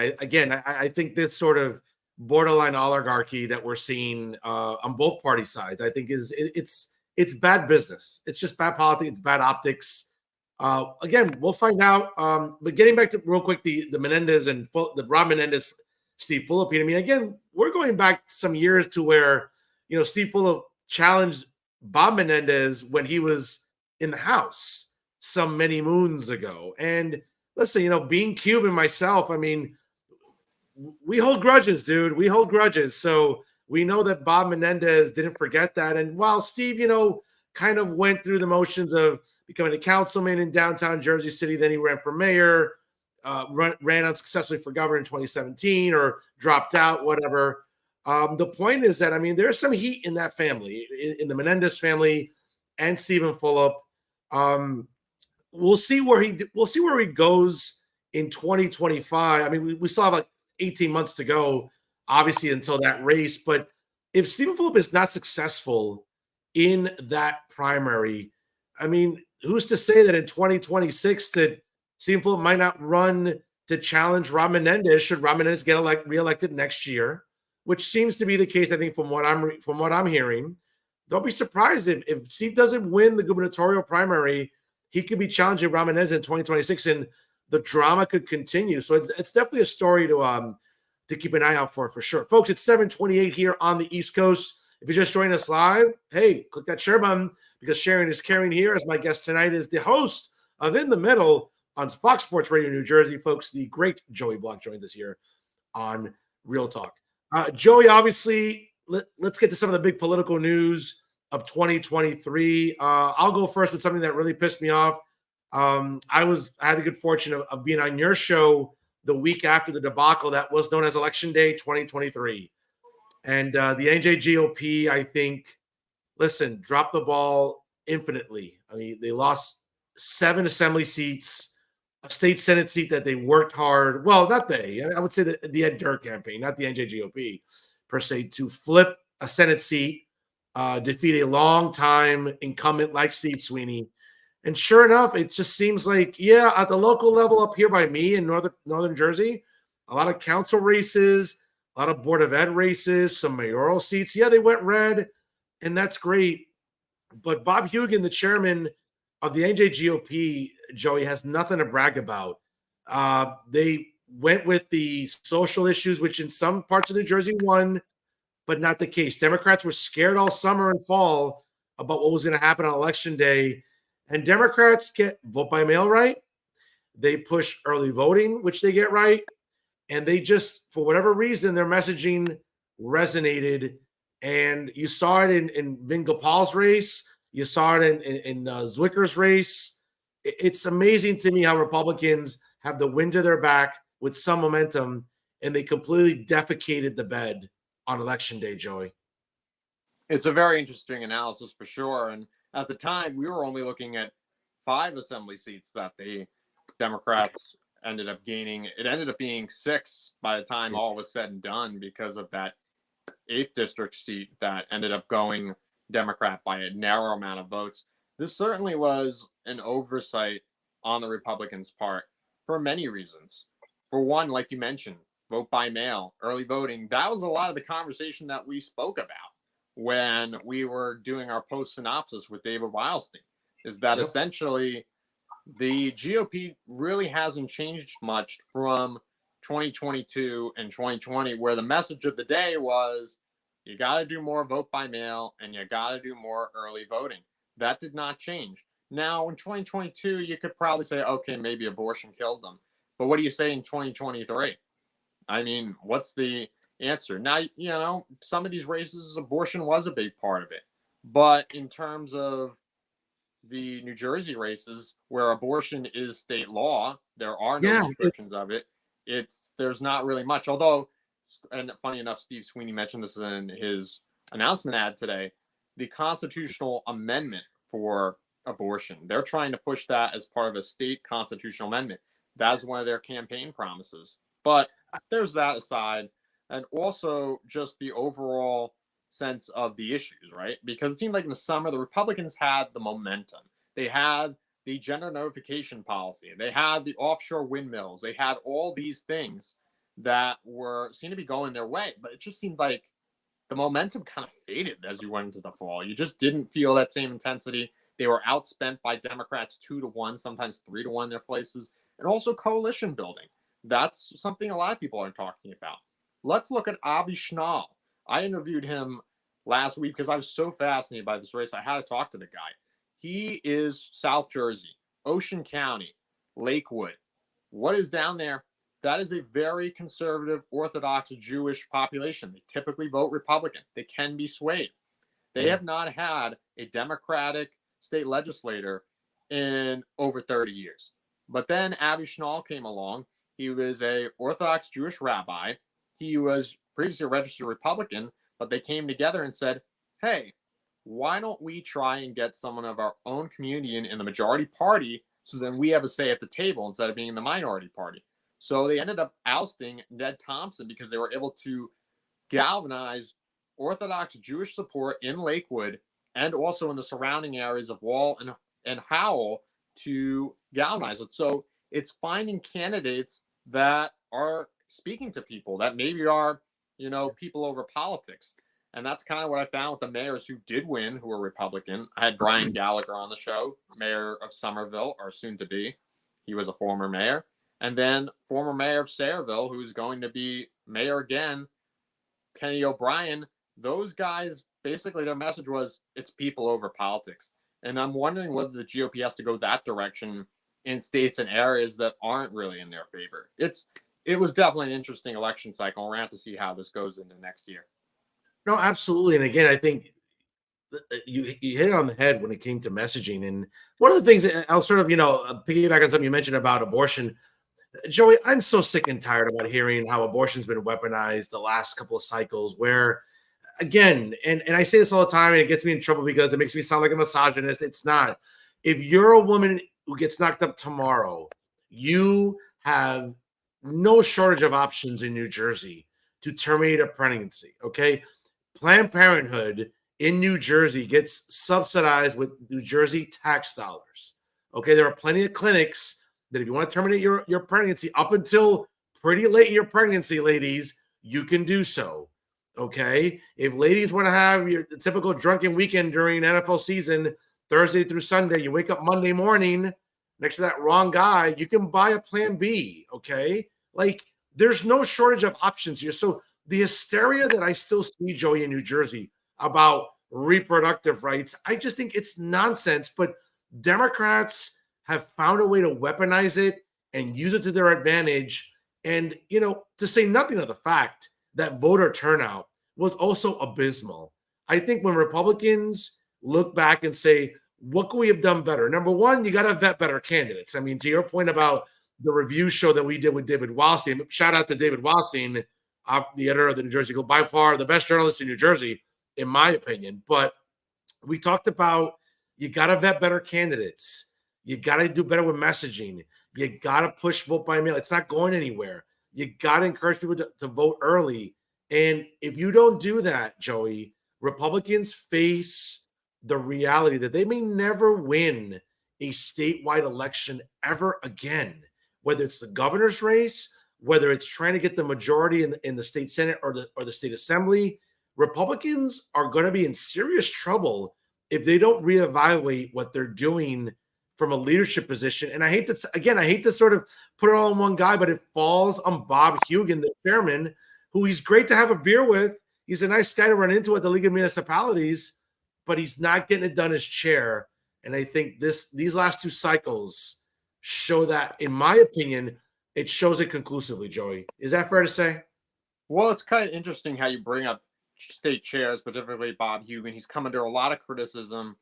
A: I think this sort of borderline oligarchy that we're seeing on both party sides, I think it's bad business. It's just bad politics. It's bad optics. Again, we'll find out. But getting back to real quick, the Menendez and the Rob Menendez, Steve Fulop. I mean, again, we're going back some years to where, Steve Fulop challenged Bob Menendez when he was in the House some many moons ago. And listen, being Cuban myself, I mean, we hold grudges, dude. We hold grudges. So we know that Bob Menendez didn't forget that. And while Steve, kind of went through the motions of becoming a councilman in downtown Jersey City, then he ran for mayor, ran unsuccessfully for governor in 2017 or dropped out, whatever. The point is that, I mean, there's some heat in that family, in the Menendez family and Stephen Fulop. We'll see where he goes in 2025. I mean, we still have like 18 months to go, obviously, until that race. But if Stephen Fulop is not successful in that primary, I mean, who's to say that in 2026 that Stephen Fulop might not run to challenge Rob Menendez should Rob Menendez get reelected next year, which seems to be the case, I think, from what I'm hearing. Don't be surprised if Steve doesn't win the gubernatorial primary, he could be challenging Rob Menendez in 2026, and the drama could continue. So it's definitely a story to keep an eye out for sure. Folks, it's 7:28 here on the East Coast. If you're just joining us live, hey, click that share button because sharing is caring here. As my guest tonight is the host of In the Middle on Fox Sports Radio New Jersey. Folks, the great Joey Bloch joins us here on Real Talk. Joey, obviously, let's get to some of the big political news of 2023. I'll go first with something that really pissed me off. I had the good fortune of being on your show the week after the debacle that was known as Election Day 2023. And the NJGOP, I think, listen, dropped the ball infinitely. I mean, they lost 7 assembly seats a state Senate seat that they worked hard. Well, not they. I would say the Ed Durr campaign, not the NJGOP per se, to flip a Senate seat, defeat a long-time incumbent like Steve Sweeney. And sure enough, it just seems like, yeah, at the local level up here by me in northern Jersey, a lot of council races, a lot of Board of Ed races, some mayoral seats. Yeah, they went red, and that's great. But Bob Hugan, the chairman of the NJGOP, Joey, has nothing to brag about. They went with the social issues, which in some parts of New Jersey won, but not the case. Democrats were scared all summer and fall about what was going to happen on election day. And Democrats get vote by mail right. They push early voting, which they get right. And they just, for whatever reason, their messaging resonated. And you saw it in Vin Gopal's race. You saw it in Zwicker's race. It's amazing to me how Republicans have the wind to their back with some momentum, and they completely defecated the bed on election day, Joey.
B: It's a very interesting analysis for sure. And at the time, we were only looking at 5 assembly seats that the Democrats ended up gaining. It ended up being 6 by the time all was said and done because of that 8th district seat that ended up going Democrat by a narrow amount of votes. This certainly was an oversight on the Republicans' part for many reasons. For one, like you mentioned, vote by mail, early voting. That was a lot of the conversation that we spoke about when we were doing our post synopsis with David Wildstein, is that essentially the GOP really hasn't changed much from 2022 and 2020, where the message of the day was you got to do more vote by mail and you got to do more early voting. That did not change. Now, in 2022, you could probably say, okay, maybe abortion killed them. But what do you say in 2023? I mean, what's the answer? Now, you know, some of these races, abortion was a big part of it. But in terms of the New Jersey races, where abortion is state law, there are no restrictions of it. There's not really much. Although, and funny enough, Steve Sweeney mentioned this in his announcement ad today, the constitutional amendment for abortion. They're trying to push that as part of a state constitutional amendment. That's one of their campaign promises. But there's that aside. And also just the overall sense of the issues, right? Because it seemed like in the summer, the Republicans had the momentum. They had the gender notification policy. They had the offshore windmills. They had all these things that seemed to be going their way. But it just seemed like the momentum kind of faded as you went into the fall. You just didn't feel that same intensity. They were outspent by Democrats 2-1, sometimes 3-1 in their places. And also coalition building. That's something a lot of people are talking about. Let's look at Avi Schnall. I interviewed him last week because I was so fascinated by this race. I had to talk to the guy. He is South Jersey, Ocean County, Lakewood. What is down there? That is a very conservative, Orthodox Jewish population. They typically vote Republican. They can be swayed. They have not had a Democratic state legislator in over 30 years. But then Avi Schnall came along. He was a Orthodox Jewish rabbi. He was previously a registered Republican, but they came together and said, hey, why don't we try and get someone of our own community in the majority party so then we have a say at the table instead of being in the minority party. So they ended up ousting Ned Thompson because they were able to galvanize Orthodox Jewish support in Lakewood and also in the surrounding areas of Wall and Howell to galvanize it. So it's finding candidates that are speaking to people that maybe are, you know, people over politics. And that's kind of what I found with the mayors who did win, who were Republican. I had Brian Gallagher on the show, mayor of Somerville, or soon to be. He was a former mayor. And then former mayor of Sayreville, who's going to be mayor again, Kenny O'Brien. Those guys, basically their message was, it's people over politics. And I'm wondering whether the GOP has to go that direction in states and areas that aren't really in their favor. It was definitely an interesting election cycle. We're going to have to see how this goes into next year.
A: No, absolutely. And again, I think you hit it on the head when it came to messaging. And one of the things I'll sort of, piggyback on something you mentioned about abortion. Joey, I'm so sick and tired about hearing how abortion's been weaponized the last couple of cycles where, again, and I say this all the time and it gets me in trouble because it makes me sound like a misogynist. It's not. If you're a woman who gets knocked up tomorrow, You have no shortage of options in New Jersey to terminate a pregnancy. Okay. Planned Parenthood in New Jersey gets subsidized with New Jersey tax dollars. Okay. There are plenty of clinics that if you want to terminate your pregnancy up until pretty late in your pregnancy, ladies, you can do so. Okay. If ladies want to have your typical drunken weekend during NFL season, Thursday through Sunday, you wake up Monday morning next to that wrong guy, you can buy a plan B. Okay. Like there's no shortage of options here. So the hysteria that I still see, Joey, in New Jersey about reproductive rights, I just think it's nonsense. But Democrats have found a way to weaponize it and use it to their advantage. And, to say nothing of the fact that voter turnout was also abysmal. I think when Republicans look back and say, what could we have done better? Number one, you got to vet better candidates. I mean, to your point about the review show that we did with David Wallstein, shout out to David Wallstein, the editor of the New Jersey Eagle, by far the best journalist in New Jersey, in my opinion. But we talked about you got to vet better candidates. You got to do better with messaging. You got to push vote by mail. It's not going anywhere. You got to encourage people to vote early. And if you don't do that, Joey, Republicans face the reality that they may never win a statewide election ever again, whether it's the governor's race, whether it's trying to get the majority in the state Senate or the state assembly. Republicans are going to be in serious trouble if they don't reevaluate what they're doing from a leadership position. And I hate to sort of put it all in one guy, but it falls on Bob Hugin, the chairman, who he's great to have a beer with. He's a nice guy to run into at the League of Municipalities, but he's not getting it done as chair. And I think these last two cycles show that, in my opinion, it shows it conclusively, Joey. Is that fair to say?
B: Well, it's kind of interesting how you bring up state chairs, particularly Bob Hugin. He's come under a lot of criticism,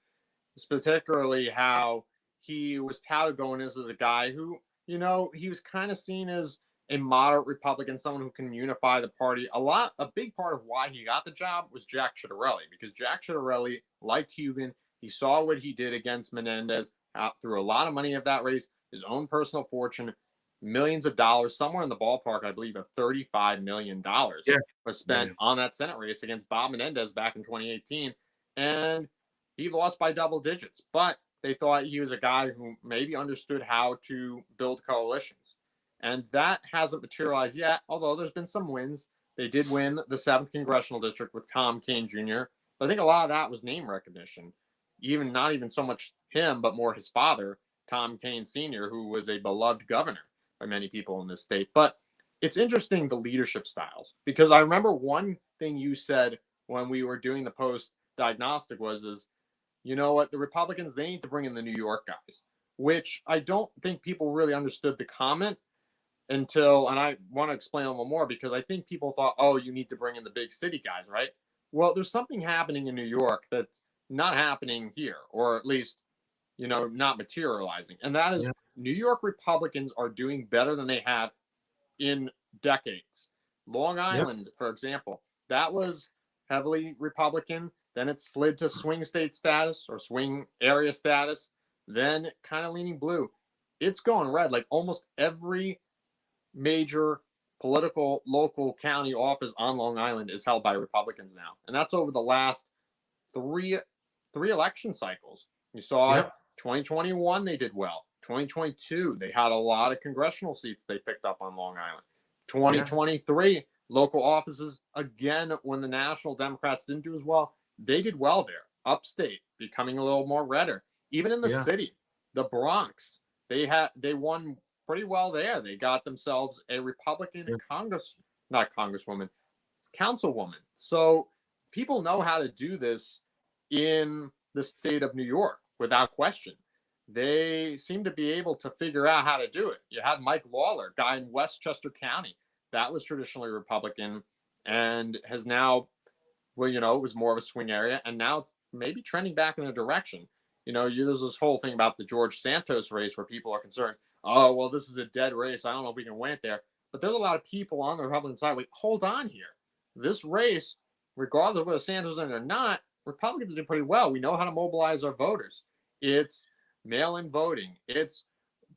B: particularly how he was touted going as a guy who, he was kind of seen as a moderate Republican, someone who can unify the party. A big part of why he got the job was Jack Ciattarelli, because Jack Ciattarelli liked Hugin. He saw what he did against Menendez, threw a lot of money at that race, his own personal fortune, millions of dollars, somewhere in the ballpark, I believe, of $35 million was spent on that Senate race against Bob Menendez back in 2018. And he lost by double digits. But they thought he was a guy who maybe understood how to build coalitions. And that hasn't materialized yet, although there's been some wins. They did win the 7th Congressional District with Tom Kean Jr. But I think a lot of that was name recognition. Not even so much him, but more his father, Tom Kean Sr., who was a beloved governor by many people in this state. But it's interesting, the leadership styles, because I remember one thing you said when we were doing the post diagnostic was, you know what, the Republicans, they need to bring in the New York guys, which I don't think people really understood the comment until, and I want to explain a little more, because I think people thought, oh, you need to bring in the big city guys, right? Well, there's something happening in New York that's not happening here, or at least, not materializing. And that is New York Republicans are doing better than they have in decades. Long Island, for example, that was heavily Republican. Then it slid to swing state status or swing area status, then kind of leaning blue. It's going red. Like almost every major political local county office on Long Island is held by Republicans now. And that's over the last three election cycles. You saw 2021, they did well. 2022, they had a lot of congressional seats they picked up on Long Island. 2023, local offices, again, when the national Democrats didn't do as well, they did well there. Upstate, becoming a little more redder. Even in the city, the Bronx, they won pretty well there. They got themselves a Republican councilwoman. So people know how to do this in the state of New York without question. They seem to be able to figure out how to do it. You had Mike Lawler, guy in Westchester County. That was traditionally Republican and has now, it was more of a swing area. And now it's maybe trending back in the direction. There's this whole thing about the George Santos race where people are concerned, oh, well, this is a dead race. I don't know if we can win it there. But there's a lot of people on the Republican side. Wait, hold on here. This race, regardless of whether Santos is in or not, Republicans did pretty well. We know how to mobilize our voters. It's mail-in voting. It's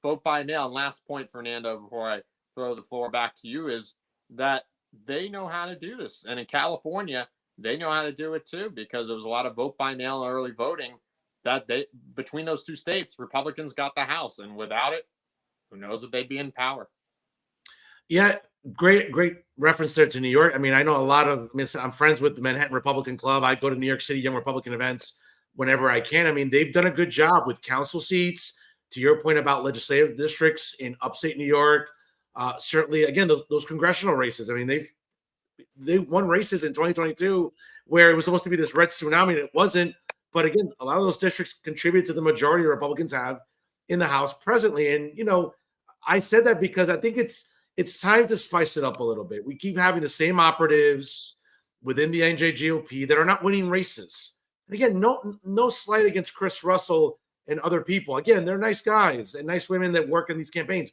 B: vote by mail. And last point, Fernando, before I throw the floor back to you, is that they know how to do this. And in California, they know how to do it too, because there was a lot of vote by mail and early voting that they, between those two states, Republicans got the House. And without it, who knows if they'd be in power.
A: Yeah, great reference there to New York. I mean, I know a lot of, I'm friends with the Manhattan Republican Club. I go to New York City Young Republican events whenever I can. I mean, they've done a good job with council seats. To your point about legislative districts in upstate New York, certainly, again, those congressional races. I mean, they won races in 2022 where it was supposed to be this red tsunami, and it wasn't. But again, a lot of those districts contribute to the majority the Republicans have in the House presently. And, you know, I said that because I think it's time to spice it up a little bit. We keep having the same operatives within the NJGOP that are not winning races. And again, no slight against Chris Russell and other people. Again, they're nice guys and nice women that work in these campaigns.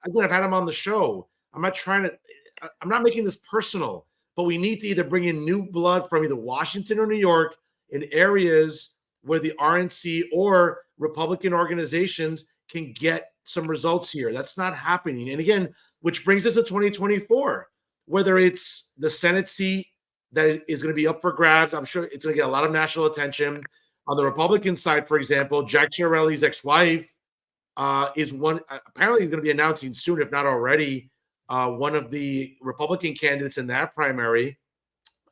A: Again, I've had them on the show. I'm not making this personal, but we need to either bring in new blood from either Washington or New York in areas where the RNC or Republican organizations can get some results here. That's not happening. And again, which brings us to 2024, whether it's the Senate seat that is going to be up for grabs. I'm sure it's going to get a lot of national attention. On the Republican side, for example, Jack Chiarelli's ex-wife is one, apparently he's going to be announcing soon, if not already, one of the Republican candidates in that primary.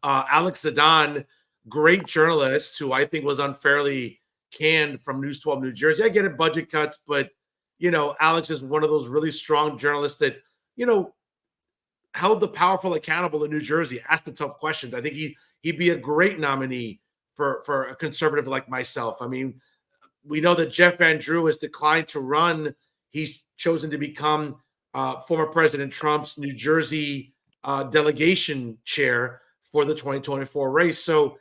A: Alex Zidane, great journalist who I think was unfairly canned from News 12 New Jersey. I get it, budget cuts, but, you know, Alex is one of those really strong journalists that, you know, held the powerful accountable in New Jersey, asked the tough questions. I think he'd be a great nominee for a conservative like myself. I mean, we know that Jeff Van Drew has declined to run. He's chosen to become former President Trump's New Jersey delegation chair for the 2024 race. So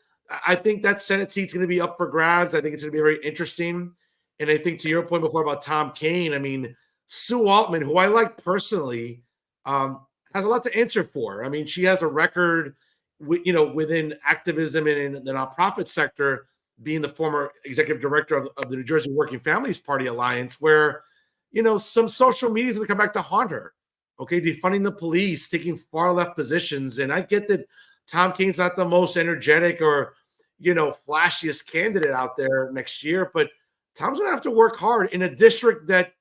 A: I think that Senate seat's going to be up for grabs. I think it's going to be very interesting. And I think to your point before about Tom Kean, I mean, Sue Altman, who I like personally, has a lot to answer for. I mean, she has a record, within activism and in the nonprofit sector, being the former executive director of the New Jersey Working Families Party Alliance, where, you know, some social media is going to come back to haunt her. Okay, defunding the police, taking far left positions. And I get that Tom Kean's not the most energetic or, you know, flashiest candidate out there next year, but Tom's going to have to work hard in a district that,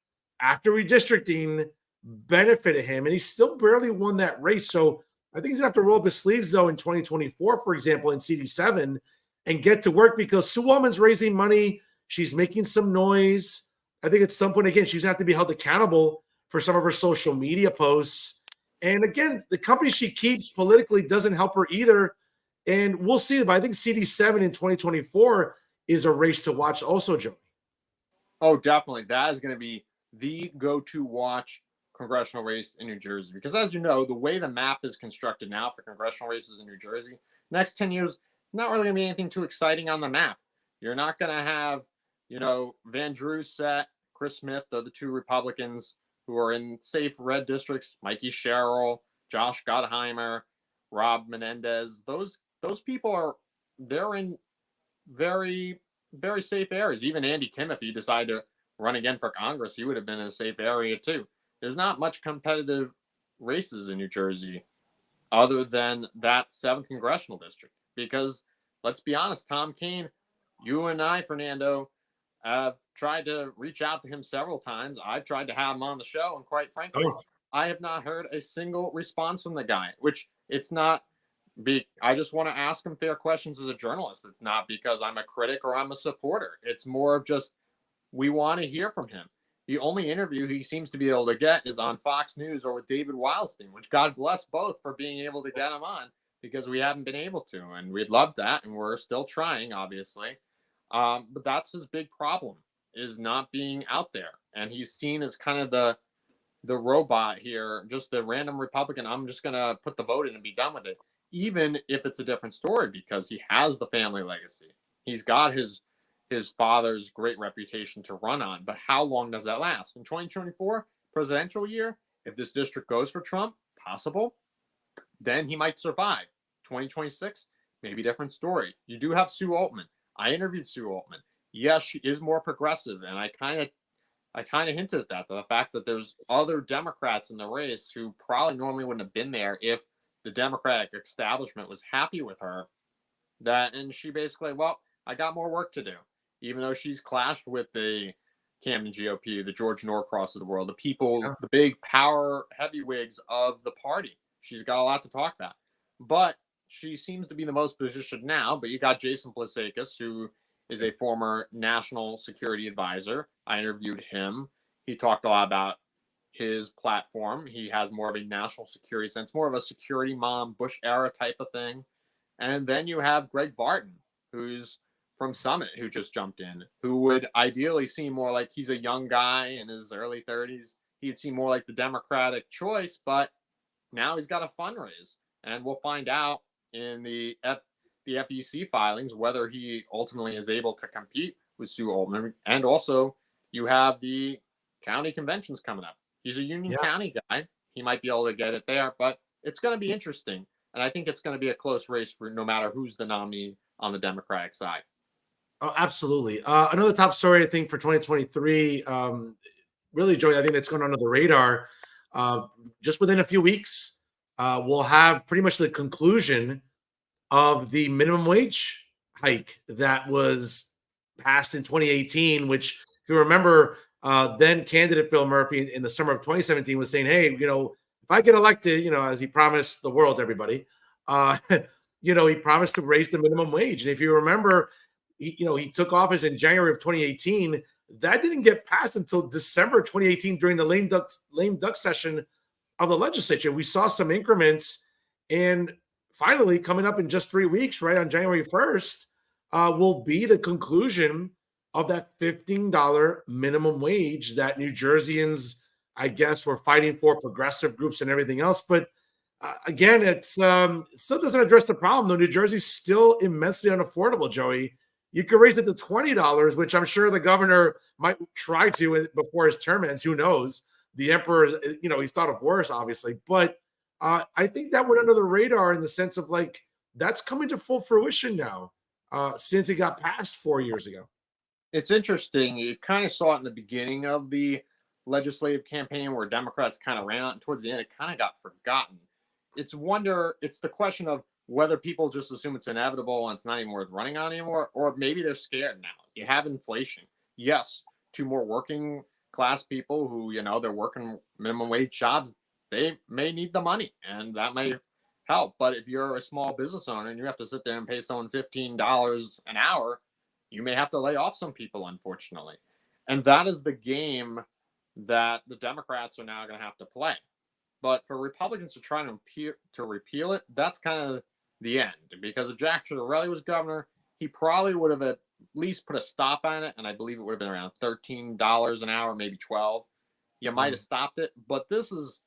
A: after redistricting, benefited him, and he still barely won that race. So I think he's going to have to roll up his sleeves, though, in 2024, for example, in CD7, and get to work, because Sue Altman's raising money. She's making some noise. I think at some point, again, she's going to have to be held accountable for some of her social media posts. And again, the company she keeps politically doesn't help her either. And we'll see. But I think CD7 in 2024 is a race to watch also, Joey.
B: Oh, definitely. That is going to be the go-to watch congressional race in New Jersey. Because as you know, the way the map is constructed now for congressional races in New Jersey, next 10 years, not really going to be anything too exciting on the map. You're not going to have, you know, Van Drew set, Chris Smith, the two Republicans who are in safe red districts, Mikey Sherrill, Josh Gottheimer, Rob Menendez. Those people they're in very, very safe areas. Even Andy Kim, if he decided to run again for Congress, he would have been in a safe area too. There's not much competitive races in New Jersey other than that 7th congressional district. Because let's be honest, Tom Kean, you and I, Fernando, have tried to reach out to him several times. I've tried to have him on the show, and quite frankly, I have not heard a single response from the guy, which it's not I just want to ask him fair questions as a journalist. It's not because I'm a critic or I'm a supporter. It's more of just, we want to hear from him. The only interview he seems to be able to get is on Fox News or with David Wildstein, which God bless both for being able to get him on, because we haven't been able to. And we'd love that. And we're still trying, obviously. But that's his big problem, is not being out there. And he's seen as kind of the robot here, just the random Republican. I'm just going to put the vote in and be done with it, even if it's a different story, because he has the family legacy. He's got his father's great reputation to run on. But how long does that last? In 2024, presidential year, if this district goes for Trump, possible, then he might survive. 2026, maybe different story. You do have Sue Altman. I interviewed Sue Altman. Yes, she is more progressive, and I kind of I kind of hinted at that, the fact that there's other Democrats in the race who probably normally wouldn't have been there if the Democratic establishment was happy with her. And she basically, well, I got more work to do, even though she's clashed with the Camden GOP, the George Norcross of the world, the people, the big power heavyweights of the party. She's got a lot to talk about, but she seems to be the most positioned now. But you got Jason Plasakis, who is a former national security advisor. I interviewed him. He talked a lot about his platform. He has more of a national security sense, more of a security mom, Bush era type of thing. And then you have Greg Barton, who's from Summit, who just jumped in, who would ideally seem more like he's a young guy in his early 30s. He'd seem more like the Democratic choice, but now he's got a fundraise. And we'll find out in the FEC filings whether he ultimately is able to compete with Sue Altman. And also, you have the county conventions coming up. He's a Union County guy. He might be able to get it there, but it's going to be interesting. And I think it's going to be a close race for no matter who's the nominee on the Democratic side.
A: Oh, absolutely. Another top story, I think, for 2023, really, Joey, I think that's going under the radar. Just within a few weeks, we'll have pretty much the conclusion of the minimum wage hike that was passed in 2018, which, if you remember, then candidate Phil Murphy in the summer of 2017 was saying, hey, if I get elected, as he promised the world, everybody, he promised to raise the minimum wage. And if you remember, he took office in January of 2018. That didn't get passed until December 2018 during the lame duck session of the legislature. We saw some increments, and finally, coming up in just 3 weeks, right on January 1st, will be the conclusion of that $15 minimum wage that New Jerseyans, I guess, were fighting for, progressive groups and everything else. But again, it still doesn't address the problem, though. New Jersey's still immensely unaffordable, Joey. You could raise it to $20, which I'm sure the governor might try to before his term ends. Who knows? The emperor, he's thought of worse, obviously. But I think that went under the radar in the sense of that's coming to full fruition now since it got passed 4 years ago.
B: It's interesting. You kind of saw it in the beginning of the legislative campaign where Democrats kind of ran out, and towards the end, it kind of got forgotten. It's the question of whether people just assume it's inevitable and it's not even worth running on anymore, or maybe they're scared now. You have inflation. Yes, to more working class people who, they're working minimum wage jobs, they may need the money, and that may help. But if you're a small business owner and you have to sit there and pay someone $15 an hour, you may have to lay off some people, unfortunately. And that is the game that the Democrats are now going to have to play. But for Republicans to try to repeal it, that's kind of the end. Because if Jack Ciattarelli was governor, he probably would have at least put a stop on it, and I believe it would have been around $13 an hour, maybe $12. You might have stopped it, but this is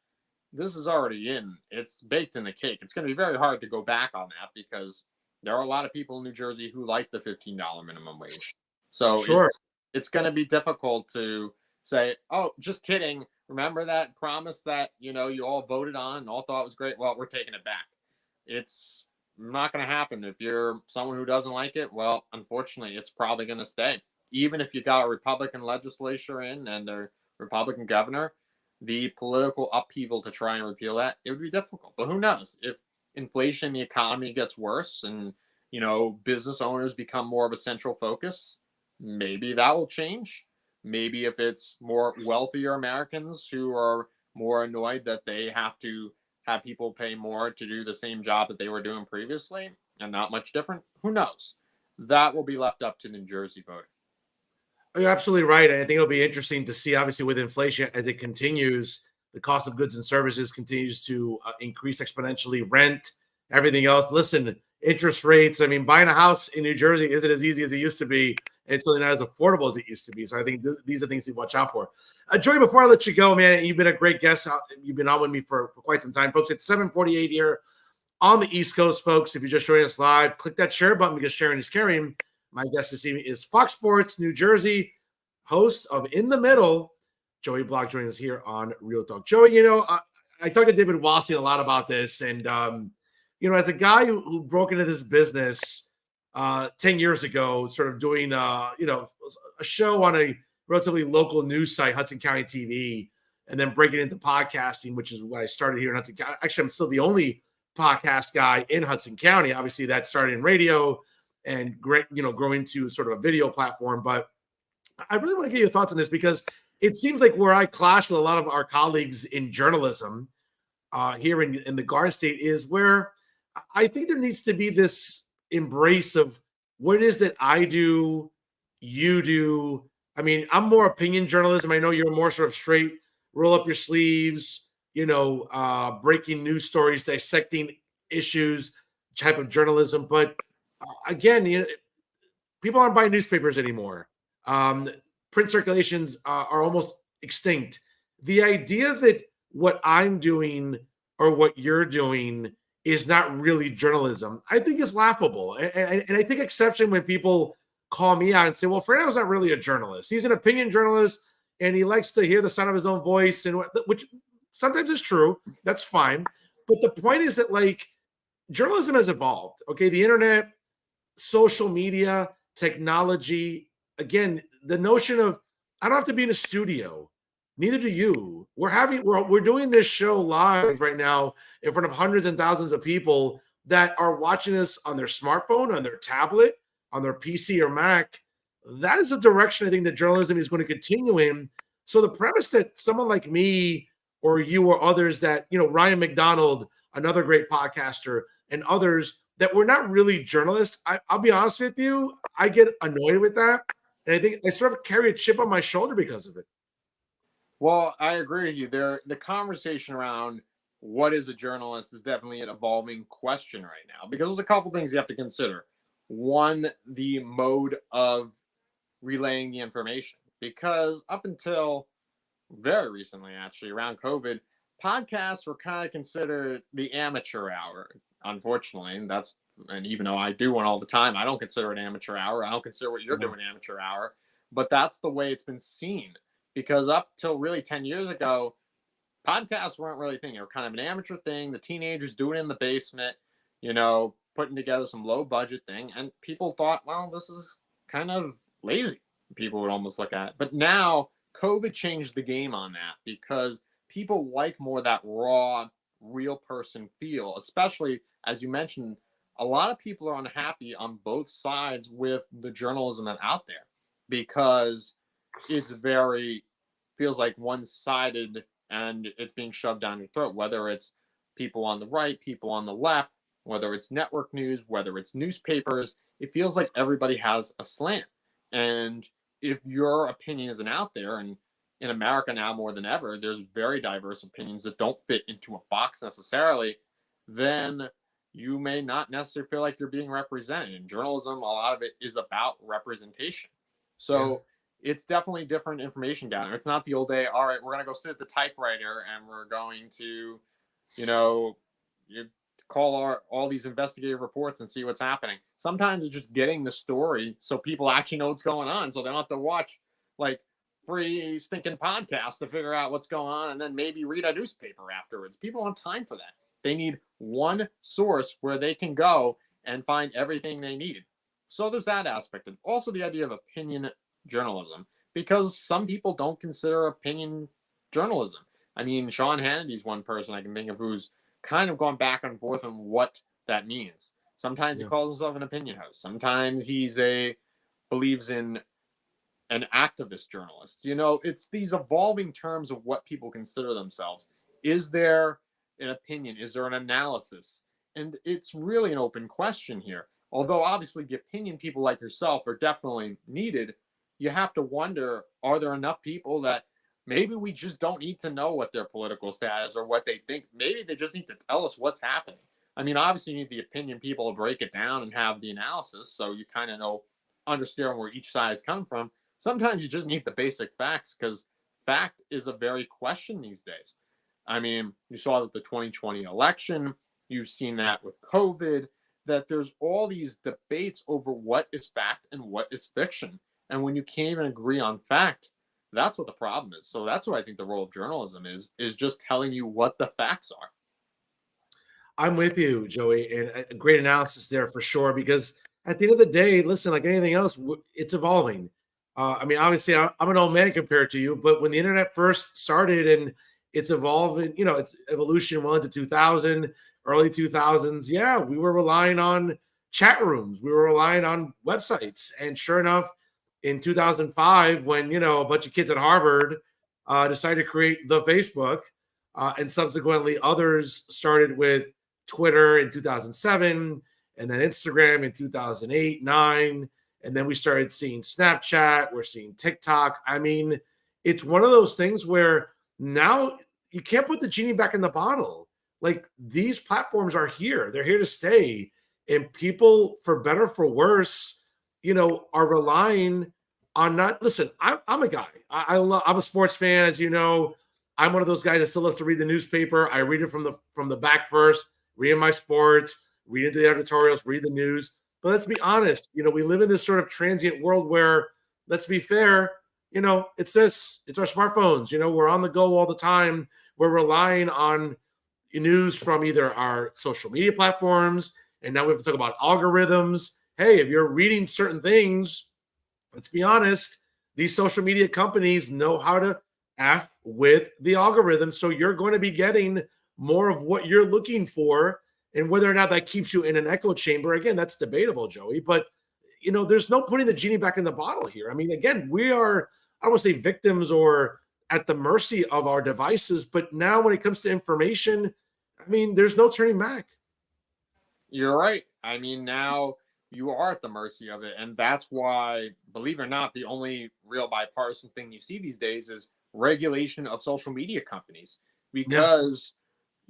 B: already in. It's baked in the cake. It's going to be very hard to go back on that because there are a lot of people in New Jersey who like the $15 minimum wage. So
A: sure,
B: it's going to be difficult to say, oh, just kidding. Remember that promise that, you all voted on and all thought was great? Well, we're taking it back. It's not going to happen. If you're someone who doesn't like it, well, unfortunately, it's probably going to stay. Even if you got a Republican legislature in and a Republican governor, the political upheaval to try and repeal that, it would be difficult. But who knows? If inflation, the economy gets worse and, business owners become more of a central focus, maybe that will change. Maybe if it's more wealthier Americans who are more annoyed that they have to have people pay more to do the same job that they were doing previously and not much different, who knows? That will be left up to New Jersey voting.
A: You're absolutely right. And I think it'll be interesting to see, obviously, with inflation as it continues, the cost of goods and services continues to increase exponentially, rent, everything else. Listen, interest rates. I mean, buying a house in New Jersey isn't as easy as it used to be. And it's really not as affordable as it used to be. So I think these are things to watch out for. Joey, before I let you go, man, you've been a great guest. You've been on with me for quite some time, folks. It's 7:48 here on the East Coast, folks. If you're just joining us live, click that share button because sharing is caring. My guest this evening is Fox Sports New Jersey host of In the Middle, Joey Bloch, joining us here on Real Talk. Joey, I talked to David Wallstein a lot about this. And, as a guy who broke into this business 10 years ago, sort of doing, a show on a relatively local news site, Hudson County TV, and then breaking into podcasting, which is what I started here in Hudson County. Actually, I'm still the only podcast guy in Hudson County. Obviously, that started in radio and great, growing to sort of a video platform. But I really want to get your thoughts on this because it seems like where I clash with a lot of our colleagues in journalism here in the Garden State is where I think there needs to be this embrace of what it is that I do, you do. I mean, I'm more opinion journalism. I know you're more sort of straight, roll up your sleeves, breaking news stories, dissecting issues type of journalism. But again, people aren't buying newspapers anymore. Print circulations are almost extinct. The idea that what I'm doing or what you're doing is not really journalism, I think is laughable. And I take exception when people call me out and say, well, Fernando's not really a journalist. He's an opinion journalist and he likes to hear the sound of his own voice, and which sometimes is true. That's fine. But the point is that, like, journalism has evolved. Okay. The internet, social media, technology, again, the notion of I don't have to be in a studio. Neither do you. We're doing this show live right now in front of hundreds and thousands of people that are watching us on their smartphone, on their tablet, on their PC or Mac. That is a direction I think that journalism is going to continue in. So the premise that someone like me or you or others that, Ryan McDonald, another great podcaster, and others, that we're not really journalists, I'll be honest with you, I get annoyed with that. And I think I sort of carry a chip on my shoulder because of it.
B: Well, I agree with you. The conversation around what is a journalist is definitely an evolving question right now, because there's a couple things you have to consider. One, the mode of relaying the information, because up until very recently, actually, around COVID, podcasts were kind of considered the amateur hour, unfortunately. And even though I do one all the time, I don't consider it amateur hour. I don't consider what you're doing amateur hour, but that's the way it's been seen. Because up till really 10 years ago, podcasts weren't really a thing. They were kind of an amateur thing. The teenagers doing it in the basement, putting together some low budget thing. And people thought, well, this is kind of lazy. People would almost look at it. But now COVID changed the game on that, because people like more that raw, real person feel, especially as you mentioned, a lot of people are unhappy on both sides with the journalism that's out there, because it's feels like one-sided and it's being shoved down your throat, whether it's people on the right, people on the left, whether it's network news, whether it's newspapers. It feels like everybody has a slant. And if your opinion isn't out there, and in America now more than ever, there's very diverse opinions that don't fit into a box necessarily, then you may not necessarily feel like you're being represented. In journalism, a lot of it is about representation. So it's definitely different information gathering. It's not the old day, all right, we're going to go sit at the typewriter and we're going to, you call all these investigative reports and see what's happening. Sometimes it's just getting the story so people actually know what's going on, so they don't have to watch like free stinking podcasts to figure out what's going on and then maybe read a newspaper afterwards. People don't have time for that. They need one source where they can go and find everything they need. So there's that aspect. And also the idea of opinion journalism, because some people don't consider opinion journalism. I mean, Sean Hannity's one person I can think of who's kind of gone back and forth on what that means. Sometimes he calls himself an opinion host. Sometimes believes in an activist journalist. It's these evolving terms of what people consider themselves. Is there an opinion? Is there an analysis? And it's really an open question here. Although obviously the opinion people like yourself are definitely needed, you have to wonder, are there enough people that maybe we just don't need to know what their political status or what they think? Maybe they just need to tell us what's happening. I mean, obviously you need the opinion people to break it down and have the analysis so you kind of understand where each side is coming from. Sometimes you just need the basic facts, because fact is a very question these days. I mean, you saw with the 2020 election, you've seen that with COVID, that there's all these debates over what is fact and what is fiction. And when you can't even agree on fact, that's what the problem is. So that's what I think the role of journalism is just telling you what the facts are.
A: I'm with you, Joey, and a great analysis there for sure, because at the end of the day, listen, like anything else, it's evolving. I mean, obviously, I'm an old man compared to you, but when the internet first started and it's evolving, its evolution well into 2000, early 2000s, yeah, we were relying on chat rooms, we were relying on websites, and sure enough, in 2005, when a bunch of kids at Harvard decided to create the Facebook, and subsequently others started with Twitter in 2007, and then Instagram in 2008, 9. And then we started seeing Snapchat, we're seeing TikTok. I mean, it's one of those things where now you can't put the genie back in the bottle. Like, these platforms are here, they're here to stay. And people, for better or for worse, are relying on not, listen, I'm a guy. I'm a sports fan, as you know. I'm one of those guys that still loves to read the newspaper. I read it from the back first, reading my sports, read into the editorials, read the news. But let's be honest, we live in this sort of transient world where, let's be fair, it's our smartphones. We're on the go all the time. We're relying on news from either our social media platforms, and now we have to talk about algorithms. Hey, if you're reading certain things, let's be honest, these social media companies know how to F with the algorithm. So you're going to be getting more of what you're looking for. And whether or not that keeps you in an echo chamber, again, that's debatable, Joey. But, there's no putting the genie back in the bottle here. I mean, again, we are, I don't want to say victims or at the mercy of our devices. But now when it comes to information, I mean, there's no turning back.
B: You're right. I mean, now you are at the mercy of it. And that's why, believe it or not, the only real bipartisan thing you see these days is regulation of social media companies. Because,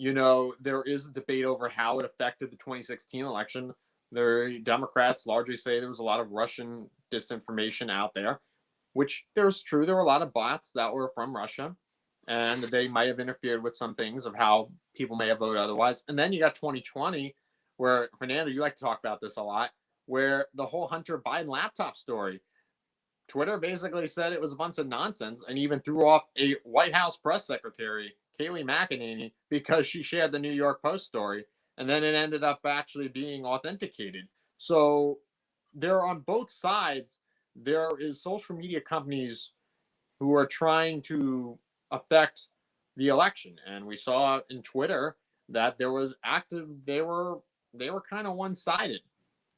B: there is a debate over how it affected the 2016 election. The Democrats largely say there was a lot of Russian disinformation out there, which there's true. There were a lot of bots that were from Russia, and they might have interfered with some things of how people may have voted otherwise. And then you got 2020, where, Fernando, you like to talk about this a lot, where the whole Hunter Biden laptop story, Twitter basically said it was a bunch of nonsense and even threw off a White House press secretary, Kayleigh McEnany, because she shared the New York Post story. And then it ended up actually being authenticated. So there, on both sides, there is social media companies who are trying to affect the election. And we saw in Twitter that there was they were kind of one-sided.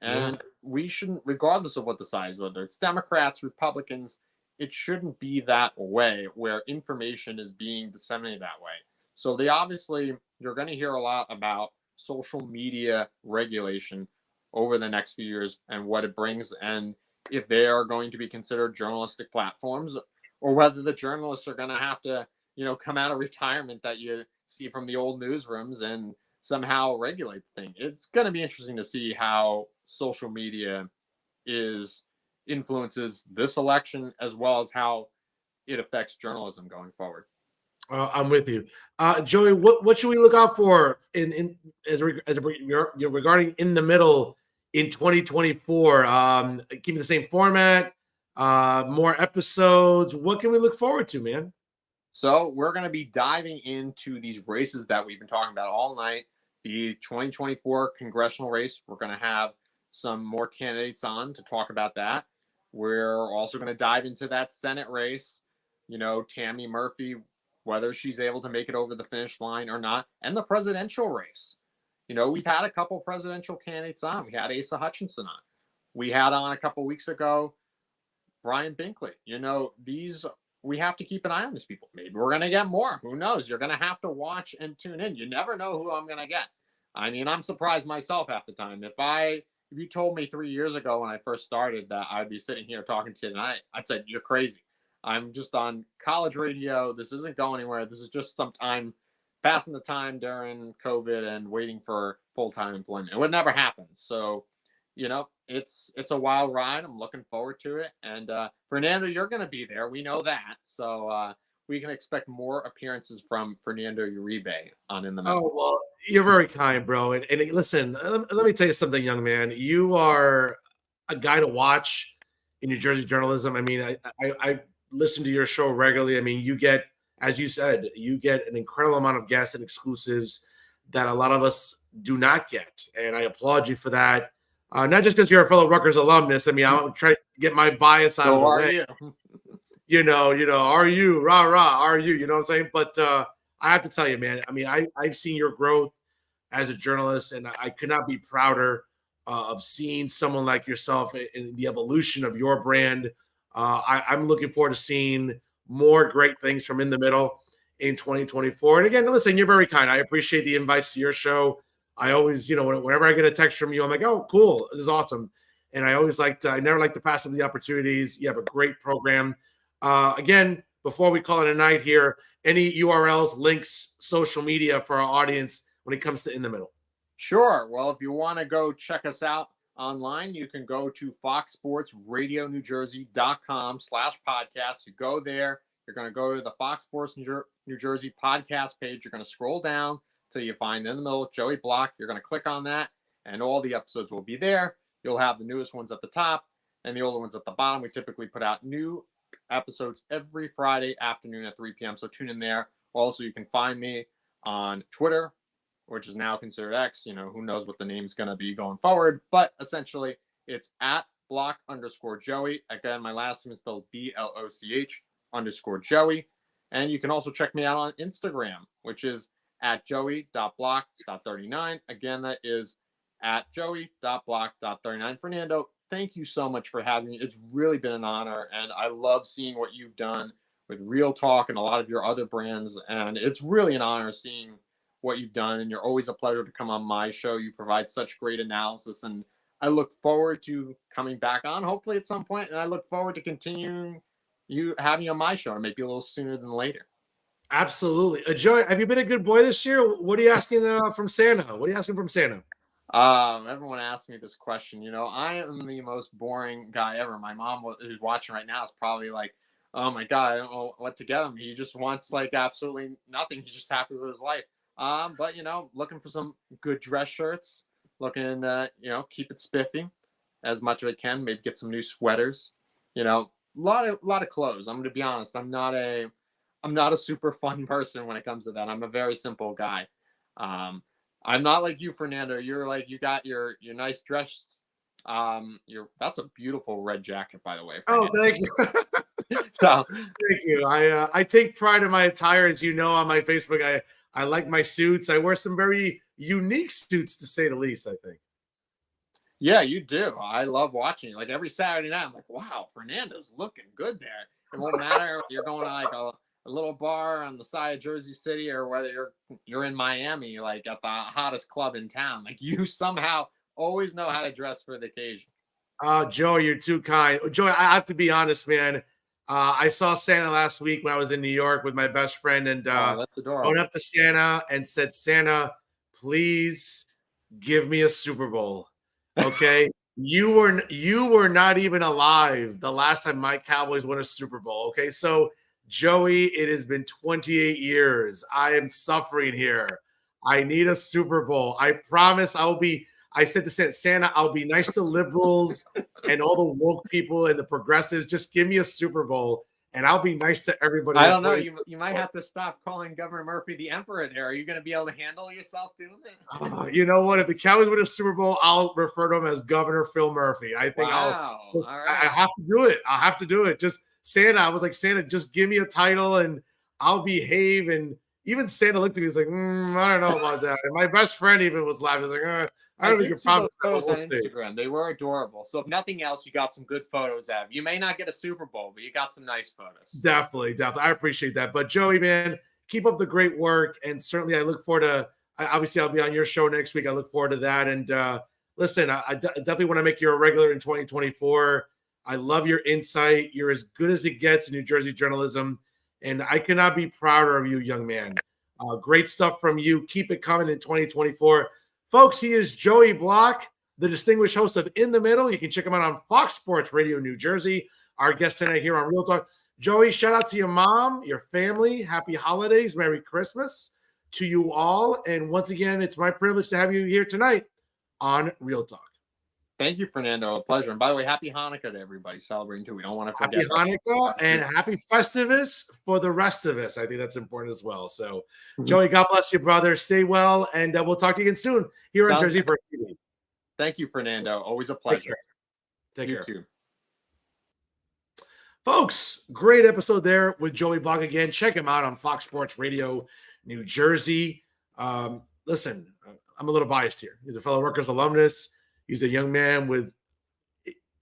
B: And we shouldn't, regardless of what the side is, whether it's Democrats, Republicans, it shouldn't be that way where information is being disseminated that way. So you're going to hear a lot about social media regulation over the next few years and what it brings, and if they are going to be considered journalistic platforms, or whether the journalists are going to have to, come out of retirement that you see from the old newsrooms and somehow regulate the thing. It's going to be interesting to see how social media influences this election, as well as how it affects journalism going forward.
A: I'm with you, Joey. What should we look out for regarding in the middle in 2024? Keeping the same format, more episodes. What can we look forward to, man?
B: So we're going to be diving into these races that we've been talking about all night. The 2024 congressional race. We're going to have some more candidates on to talk about that. We're also going to dive into that Senate race. Tammy Murphy, whether she's able to make it over the finish line or not, and the presidential race. We've had a couple presidential candidates on. We had Asa Hutchinson on. We had on a couple weeks ago Brian Binkley. We have to keep an eye on these people. Maybe we're going to get more. Who knows? You're going to have to watch and tune in. You never know who I'm going to get. I mean, I'm surprised myself half the time. If you told me 3 years ago when I first started that I'd be sitting here talking to you tonight, I'd say, you're crazy. I'm just on college radio. This isn't going anywhere. This is just some time, passing the time during COVID and waiting for full-time employment. It would never happen. So, it's a wild ride. I'm looking forward to it. And Fernando, you're going to be there. We know that. So we can expect more appearances from Fernando Uribe on In the Middle.
A: Oh, well, you're very kind, bro. And listen, let me tell you something, young man. You are a guy to watch in New Jersey journalism. I mean, I listen to your show regularly. I mean, you get, as you said, you get an incredible amount of guests and exclusives that a lot of us do not get. And I applaud you for that. Not just because you're a fellow Rutgers alumnus. I mean, I'm trying to get my bias out of the way.
B: You?
A: Are you, rah, rah, are you, you know what I'm saying? But I have to tell you, man, I mean, I've seen your growth as a journalist, and I could not be prouder of seeing someone like yourself in the evolution of your brand. I'm looking forward to seeing more great things from In the Middle in 2024. And again, listen, you're very kind. I appreciate the invites to your show. I always, whenever I get a text from you, I'm like, oh, cool, this is awesome. And I never like to pass up the opportunities. You have a great program. Again, before we call it a night here, any URLs, links, social media for our audience when it comes to In the Middle?
B: Sure. Well, if you want to go check us out online, you can go to foxsportsradionewjersey.com/podcast. You go there. You're going to go to the Fox Sports New Jersey podcast page. You're going to scroll down till you find In the Middle with Joey Bloch. You're going to click on that, and all the episodes will be there. You'll have the newest ones at the top and the older ones at the bottom. We typically put out new episodes every Friday afternoon at 3 p.m. So tune in there. Also, you can find me on Twitter, which is now considered X. Who knows what the name's going to be going forward. But essentially, it's at Bloch_Joey. Again, my last name is spelled BLOCH_Joey. And you can also check me out on Instagram, which is at joey.bloch.39. Again, that is at joey.bloch.39. Fernando, thank you so much for having me. It's really been an honor, and I love seeing what you've done with Real Talk and a lot of your other brands, and it's really an honor seeing what you've done, and you're always a pleasure to come on my show. You provide such great analysis, and I look forward to coming back on, hopefully at some point, and I look forward to continuing having you on my show, or maybe a little sooner than later.
A: Absolutely. Joey, have you been a good boy this year? What are you asking from Santa? What are you asking from Santa?
B: Everyone asks me this question. I am the most boring guy ever. My mom, who's watching right now, is probably like, oh my God, I don't know what to get him. He just wants like absolutely nothing. He's just happy with his life. But looking for some good dress shirts, looking keep it spiffy as much as I can, maybe get some new sweaters, a lot of clothes. I'm going to be honest. I'm not a super fun person when it comes to that. I'm a very simple guy. I'm not like you, Fernando. You're like, you got your nice dress. That's a beautiful red jacket, by the way, Fernando.
A: Oh, thank you.
B: So
A: thank you. I take pride in my attire, as you know, on my Facebook. I like my suits. I wear some very unique suits, to say the least, I think.
B: Yeah, you do. I love watching you. Like every Saturday night, I'm like, wow, Fernando's looking good there. It won't matter. You're going to like a little bar on the side of Jersey City, or whether you're in Miami, like at the hottest club in town. Like you somehow always know how to dress for the occasion.
A: Joey, you're too kind. Joey, I have to be honest, man. I saw Santa last week when I was in New York with my best friend, and
B: that's adorable.
A: went up to Santa and said, Santa, please give me a Super Bowl. Okay. You were not even alive the last time my Cowboys won a Super Bowl. Okay. So Joey, it has been 28 years. I am suffering here. I need a Super Bowl. I promise I said to Santa, I'll be nice to liberals and all the woke people and the progressives. Just give me a Super Bowl and I'll be nice to everybody.
B: I don't know. You might have to stop calling Governor Murphy the emperor there. Are you going to be able to handle yourself doing this?
A: You know what? If the Cowboys win a Super Bowl, I'll refer to him as Governor Phil Murphy. I think I have to do it. I'll have to do it. Just Santa, I was like, Santa, just give me a title and I'll behave. And even Santa looked at me, he's like, I don't know about that. And my best friend even was laughing. He's like, I don't think you promised that.
B: We'll on Instagram. They were adorable. So if nothing else, you got some good photos out of. You may not get a Super Bowl, but you got some nice photos.
A: Definitely. I appreciate that. But Joey, man, keep up the great work. And certainly I look forward to, obviously I'll be on your show next week. I look forward to that. And listen, I definitely want to make you a regular in 2024. I love your insight. You're as good as it gets in New Jersey journalism. And I cannot be prouder of you, young man. Great stuff from you. Keep it coming in 2024. Folks, he is Joey Bloch, the distinguished host of In the Middle. You can check him out on Fox Sports Radio New Jersey. Our guest tonight here on Real Talk. Joey, shout out to your mom, your family. Happy holidays. Merry Christmas to you all. And once again, it's my privilege to have you here tonight on Real Talk.
B: Thank you, Fernando. A pleasure. And by the way, happy Hanukkah to everybody celebrating too. We don't want to forget.
A: Happy Hanukkah and happy Festivus for the rest of us. I think that's important as well. So, Joey, God bless you, brother. Stay well, and we'll talk to you again soon here on Jersey First TV.
B: Thank you, Fernando. Always a
A: Take
B: pleasure.
A: care. Take
B: You
A: care.
B: too.
A: Folks, great episode there with Joey Bloch again. Check him out on Fox Sports Radio, New Jersey. Listen, I'm a little biased here. He's a fellow Rutgers alumnus. He's a young man with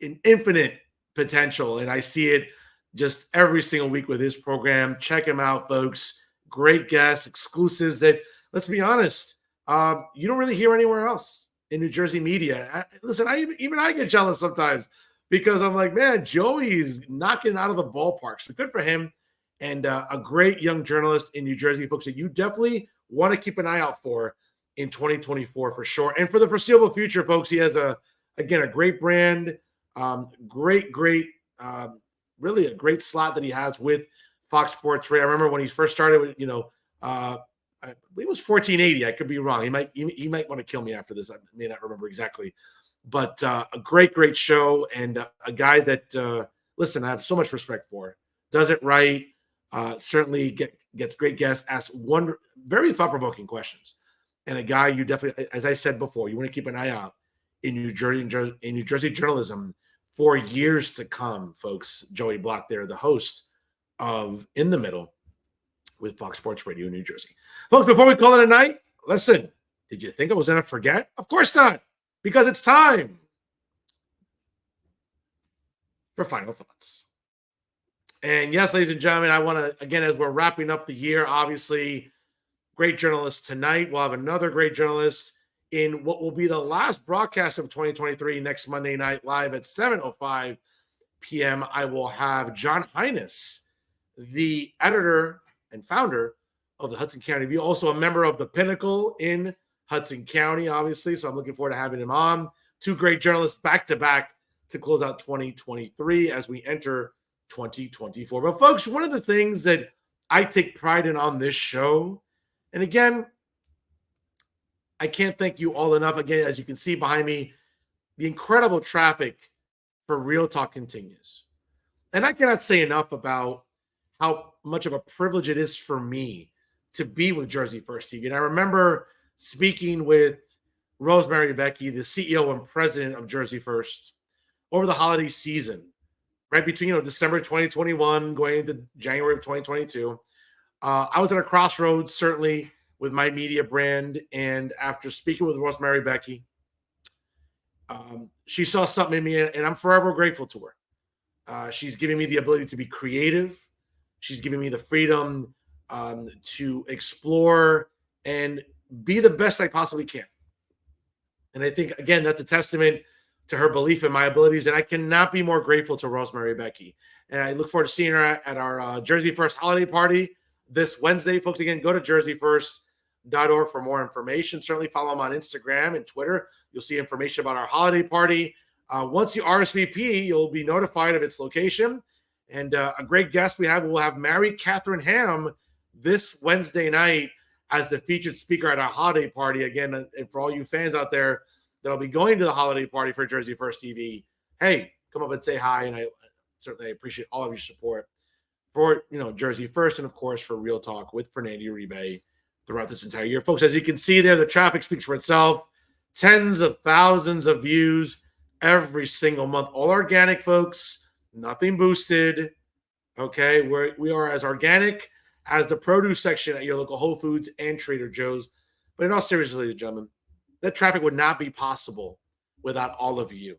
A: an infinite potential, and I see it just every single week with his program. Check him out, folks. Great guests, exclusives that, let's be honest, you don't really hear anywhere else in New Jersey media. Listen, even I get jealous sometimes because I'm like, man, Joey's knocking out of the ballpark. So good for him. And a great young journalist in New Jersey, folks, that you definitely want to keep an eye out for in 2024 for sure. And for the foreseeable future, folks, he has a great brand, really a great slot that he has with Fox Sports Radio. I remember when he first started, I believe it was 1480. I could be wrong. He might want to kill me after this. I may not remember exactly, but a great show, and a guy that, listen, I have so much respect for. Does it right. Certainly gets great guests, asks very thought-provoking questions, and a guy you definitely, as I said before, you want to keep an eye out in New Jersey journalism for years to come, folks. Joey Bloch there, the host of In the Middle with Fox Sports Radio New Jersey. Folks, before we call it a night, listen, did you think I was going to forget? Of course not, because it's time for final thoughts. And yes, ladies and gentlemen, I want to, again, as we're wrapping up the year, obviously, great journalists tonight. We'll have another great journalist in what will be the last broadcast of 2023 next Monday night live at 7:05 p.m. I will have John Hines, the editor and founder of the Hudson County View, also a member of the Pinnacle in Hudson County, obviously. So I'm looking forward to having him on. Two great journalists back-to-back to close out 2023 as we enter 2024. But folks, one of the things that I take pride in on this show, and again, I can't thank you all enough. Again, as you can see behind me, the incredible traffic for Real Talk continues. And I cannot say enough about how much of a privilege it is for me to be with Jersey First TV. And I remember speaking with Rosemary Becky, the CEO and president of Jersey First, over the holiday season, right between December 2021 going into January of 2022. I was at a crossroads, certainly, with my media brand. And after speaking with Rosemary Becky, she saw something in me, and I'm forever grateful to her. She's giving me the ability to be creative. She's giving me the freedom to explore and be the best I possibly can. And I think, again, that's a testament to her belief in my abilities. And I cannot be more grateful to Rosemary Becky. And I look forward to seeing her at our Jersey First holiday party this Wednesday. Folks, again, go to jerseyfirst.org for more information. Certainly follow them on Instagram and Twitter. You'll see information about our holiday party. Once you RSVP, you'll be notified of its location. And a great guest we'll have Mary Catherine Ham this Wednesday night as the featured speaker at our holiday party. Again, and for all you fans out there that'll be going to the holiday party for Jersey First TV, hey, come up and say hi. And I certainly appreciate all of your support for Jersey First, and of course for Real Talk with Fernando Uribe throughout this entire year. Folks, as you can see there, the traffic speaks for itself. Tens of thousands of views every single month. All organic, folks. Nothing boosted. Okay, we are as organic as the produce section at your local Whole Foods and Trader Joe's. But in all seriousness, ladies and gentlemen, that traffic would not be possible without all of you.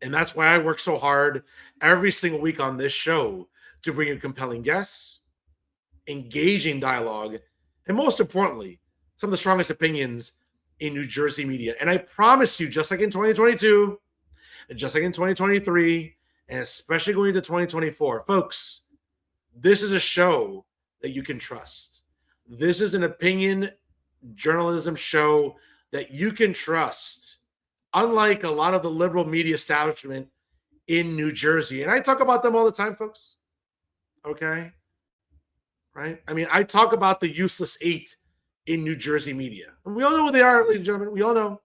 A: And that's why I work so hard every single week on this show to bring you compelling guests, engaging dialogue, and most importantly, some of the strongest opinions in New Jersey media. And I promise you, just like in 2022, and just like in 2023, and especially going into 2024, folks, this is a show that you can trust. This is an opinion journalism show that you can trust, unlike a lot of the liberal media establishment in New Jersey. And I talk about them all the time, folks. Okay? Right? I mean, I talk about the useless eight in New Jersey media. And we all know who they are, ladies and gentlemen. We all know.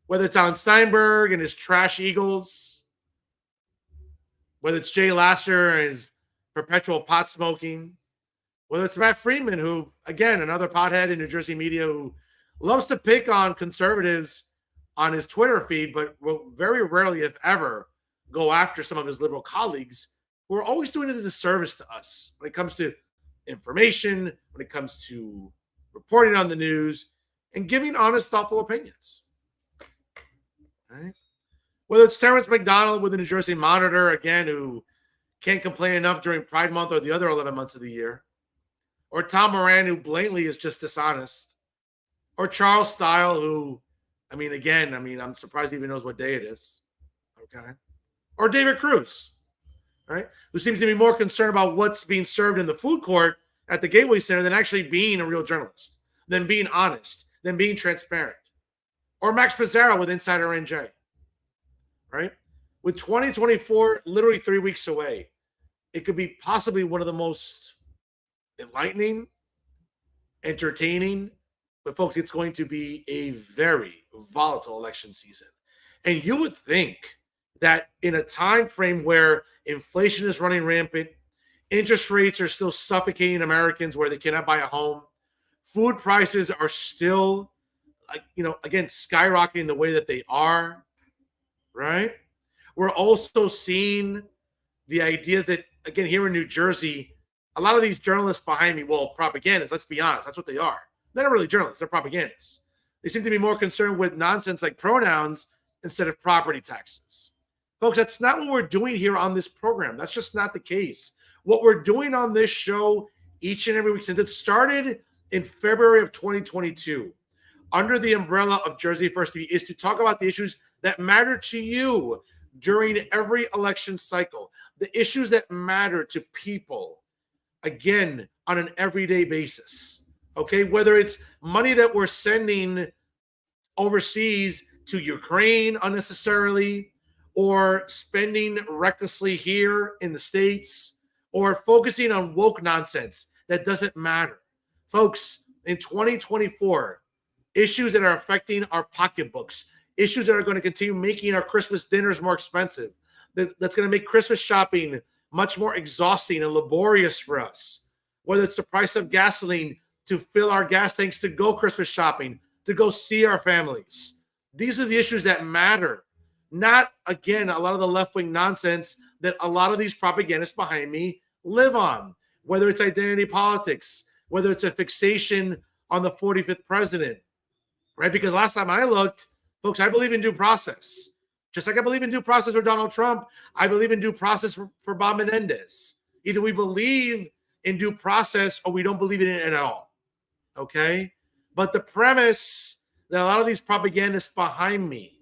A: Whether it's Alan Steinberg and his trash Eagles, whether it's Jay Lasser and his perpetual pot smoking, whether it's Matt Freeman, who, again, another pothead in New Jersey media who loves to pick on conservatives on his Twitter feed, but will very rarely, if ever, go after some of his liberal colleagues who are always doing it as a disservice to us when it comes to information, when it comes to reporting on the news, and giving honest, thoughtful opinions. Right? Whether it's Terrence McDonald with the New Jersey Monitor, again, who can't complain enough during Pride Month or the other 11 months of the year, or Tom Moran, who blatantly is just dishonest, or Charles Style, who, I'm surprised he even knows what day it is. Okay. Or David Cruz, right? Who seems to be more concerned about what's being served in the food court at the Gateway Center than actually being a real journalist, than being honest, than being transparent. Or Max Pizarro with Insider NJ, right? With 2024 literally 3 weeks away, it could be possibly one of the most enlightening, entertaining, but folks, it's going to be a very volatile election season. And you would think that in a time frame where inflation is running rampant, interest rates are still suffocating Americans where they cannot buy a home, food prices are still, again, skyrocketing the way that they are, right? We're also seeing the idea that, again, here in New Jersey, a lot of these journalists behind me, well, propagandists, let's be honest, that's what they are. They're not really journalists, they're propagandists. They seem to be more concerned with nonsense like pronouns instead of property taxes. Folks, that's not what we're doing here on this program. That's just not the case. What we're doing on this show each and every week, since it started in February of 2022, under the umbrella of Jersey First TV, is to talk about the issues that matter to you during every election cycle, the issues that matter to people, again, on an everyday basis. Okay, whether it's money that we're sending overseas to Ukraine unnecessarily, or spending recklessly here in the States, or focusing on woke nonsense that doesn't matter. Folks, in 2024, issues that are affecting our pocketbooks, issues that are going to continue making our Christmas dinners more expensive, that's going to make Christmas shopping much more exhausting and laborious for us, whether it's the price of gasoline to fill our gas tanks to go Christmas shopping, to go see our families. These are the issues that matter. Not, again, a lot of the left-wing nonsense that a lot of these propagandists behind me live on, whether it's identity politics, whether it's a fixation on the 45th president, right? Because last time I looked, folks, I believe in due process. Just like I believe in due process for Donald Trump, I believe in due process for Bob Menendez. Either we believe in due process or we don't believe in it at all, okay? But the premise that a lot of these propagandists behind me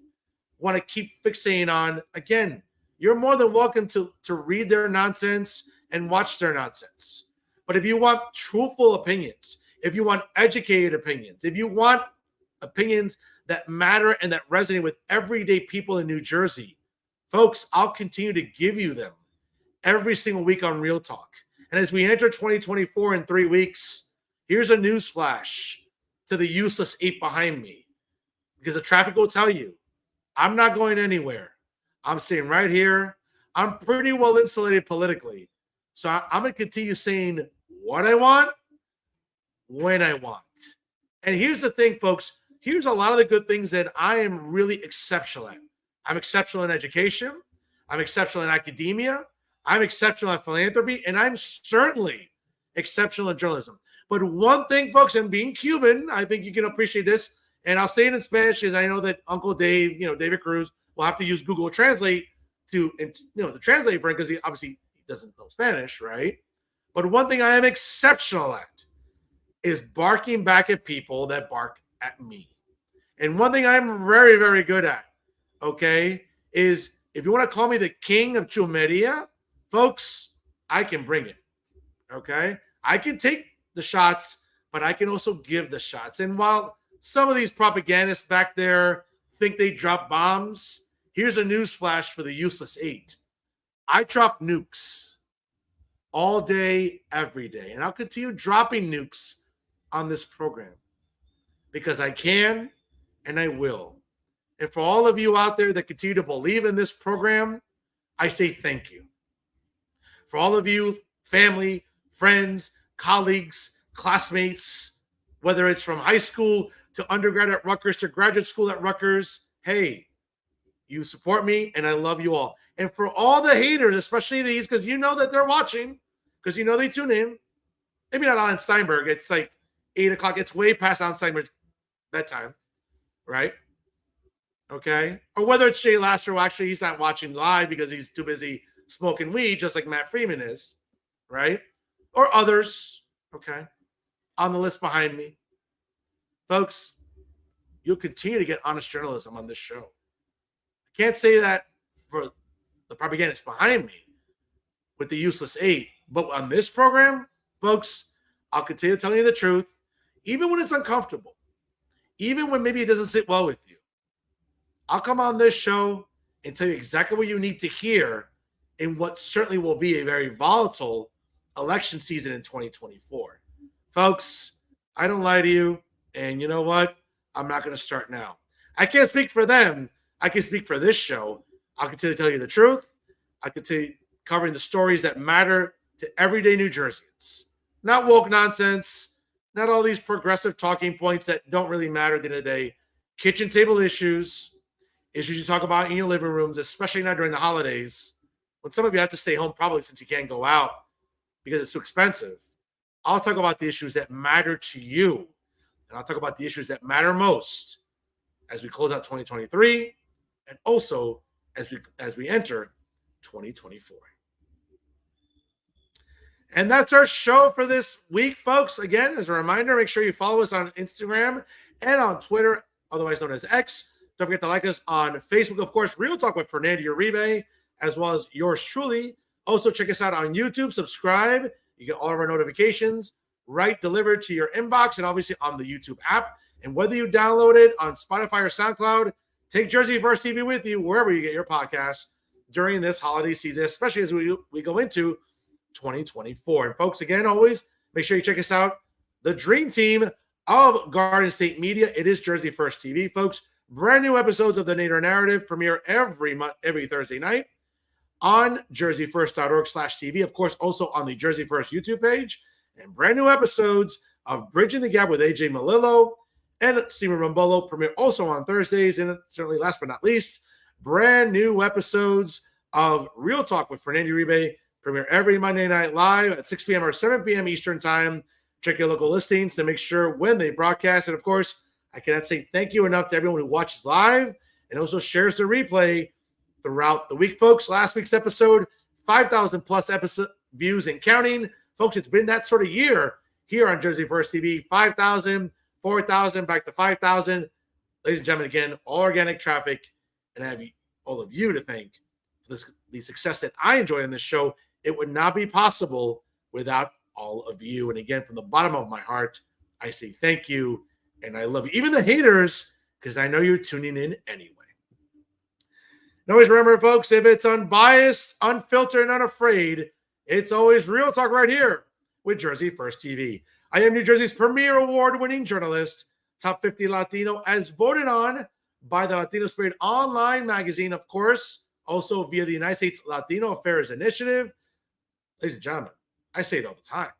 A: want to keep fixating on, again, you're more than welcome to read their nonsense and watch their nonsense. But if you want truthful opinions, if you want educated opinions, if you want opinions that matter and that resonate with everyday people in New Jersey, folks, I'll continue to give you them every single week on Real Talk. And as we enter 2024 in 3 weeks, here's a news flash to the useless ape behind me, because the traffic will tell you, I'm not going anywhere. I'm staying right here. I'm pretty well insulated politically. So I'm going to continue saying what I want, when I want. And here's the thing, folks. Here's a lot of the good things that I am really exceptional at. I'm exceptional in education. I'm exceptional in academia. I'm exceptional at philanthropy. And I'm certainly exceptional in journalism. But one thing, folks, and being Cuban, I think you can appreciate this. And I'll say it in Spanish because I know that Uncle Dave, David Cruz, will have to use Google Translate to translate for it, because he obviously doesn't know Spanish, right? But one thing I am exceptional at is barking back at people that bark at me. And one thing I'm very, very good at, okay, is if you want to call me the king of chumeria, folks, I can bring it, okay? I can take the shots, but I can also give the shots. And while some of these propagandists back there think they drop bombs, here's a news flash for the useless eight. I drop nukes all day, every day. And I'll continue dropping nukes on this program because I can and I will. And for all of you out there that continue to believe in this program, I say thank you. For all of you, family, friends, colleagues, classmates, whether it's from high school to undergrad at Rutgers to graduate school at Rutgers, hey, you support me, and I love you all. And for all the haters, especially these, because you know that they're watching, because you know they tune in. Maybe not Alan Steinberg. It's like 8 o'clock. It's way past Alan Steinberg's bedtime, right? Okay. Or whether it's Jay Lasser, who actually he's not watching live because he's too busy smoking weed, just like Matt Freeman is, right? Or others, okay, on the list behind me. Folks, you'll continue to get honest journalism on this show. I can't say that for the propagandists behind me with the useless 8, but on this program, folks, I'll continue telling you the truth, even when it's uncomfortable, even when maybe it doesn't sit well with you. I'll come on this show and tell you exactly what you need to hear in what certainly will be a very volatile election season in 2024. Folks, I don't lie to you, and you know what? I'm not going to start now. I can't speak for them. I can speak for this show. I'll continue to tell you the truth. I continue covering the stories that matter to everyday New Jerseyans. Not woke nonsense, not all these progressive talking points that don't really matter at the end of the day. Kitchen table issues you talk about in your living rooms, especially now during the holidays, when some of you have to stay home probably since you can't go out because it's too expensive. I'll talk about the issues that matter to you, and I'll talk about the issues that matter most as we close out 2023 and also as we enter 2024. And that's our show for this week, folks. Again, as a reminder, make sure you follow us on Instagram and on Twitter, otherwise known as X. Don't forget to like us on Facebook, of course, Real Talk with Fernando Uribe, as well as yours truly. Also, check us out on YouTube. Subscribe. You get all of our notifications right delivered to your inbox and obviously on the YouTube app. And whether you download it on Spotify or SoundCloud, take Jersey First TV with you wherever you get your podcasts during this holiday season, especially as we go into 2024. And folks, again, always make sure you check us out. The dream team of Garden State Media. It is Jersey First TV, folks. Brand new episodes of the Nader Narrative premiere every Thursday night on jerseyfirst.org/TV. Of course, also on the Jersey First YouTube page. And brand new episodes of Bridging the Gap with AJ Malillo and Stephen Rombolo premiere also on Thursdays. And certainly last but not least, brand new episodes of Real Talk with Fernando Uribe premiere every Monday night live at 6 p.m. or 7 p.m. Eastern Time. Check your local listings to make sure when they broadcast. And of course, I cannot say thank you enough to everyone who watches live and also shares the replay throughout the week, folks. Last week's episode, 5,000 plus episode views and counting. Folks, it's been that sort of year here on Jersey First TV. 5,000, 4,000, back to 5,000. Ladies and gentlemen, again, all organic traffic. And I have all of you to thank for the success that I enjoy on this show. It would not be possible without all of you. And again, from the bottom of my heart, I say thank you. And I love you. Even the haters, because I know you're tuning in anyway. And always remember, folks, if it's unbiased, unfiltered, and unafraid, it's always Real Talk right here with Jersey First TV. I am New Jersey's premier award-winning journalist, Top 50 Latino, as voted on by the Latino Spirit online magazine, of course, also via the United States Latino Affairs Initiative. Ladies and gentlemen, I say it all the time.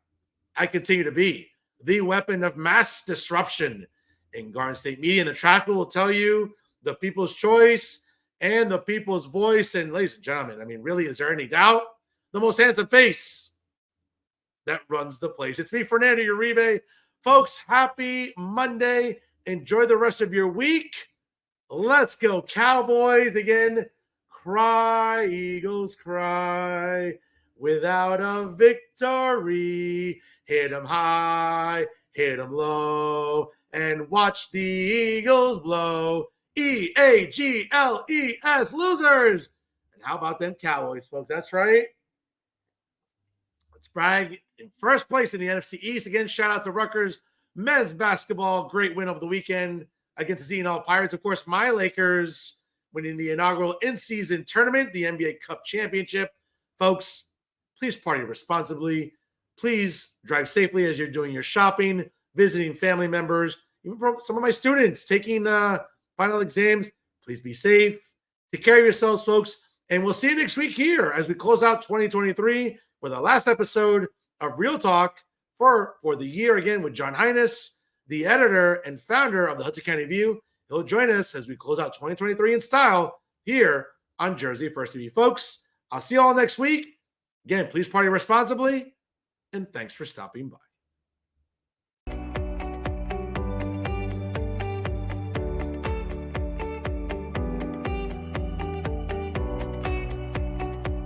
A: I continue to be the weapon of mass disruption in Garden State Media. And the track will tell you the people's choice and the people's voice. And ladies and gentlemen, I mean, really, is there any doubt? The most handsome face that runs the place. It's me, Fernando Uribe. Folks, happy Monday. Enjoy the rest of your week. Let's go, Cowboys. Again, cry, Eagles, cry. Without a victory, hit 'em high, hit 'em low, and watch the Eagles blow. EAGLES, losers. And how about them Cowboys, folks? That's right. Let's brag in first place in the NFC East. Again, shout out to Rutgers men's basketball. Great win over the weekend against the Seton Pirates. Of course, my Lakers winning the inaugural in-season tournament, the NBA Cup Championship. Folks, please party responsibly. Please drive safely as you're doing your shopping, visiting family members, even from some of my students taking final exams. Please be safe. Take care of yourselves, folks. And we'll see you next week here as we close out 2023 with our last episode of Real Talk for the year again with John Highness, the editor and founder of the Hudson County View he'll join us as we close out 2023 in style here on Jersey First TV. Folks, I'll see you all next week. Again, please party responsibly, and thanks for stopping by.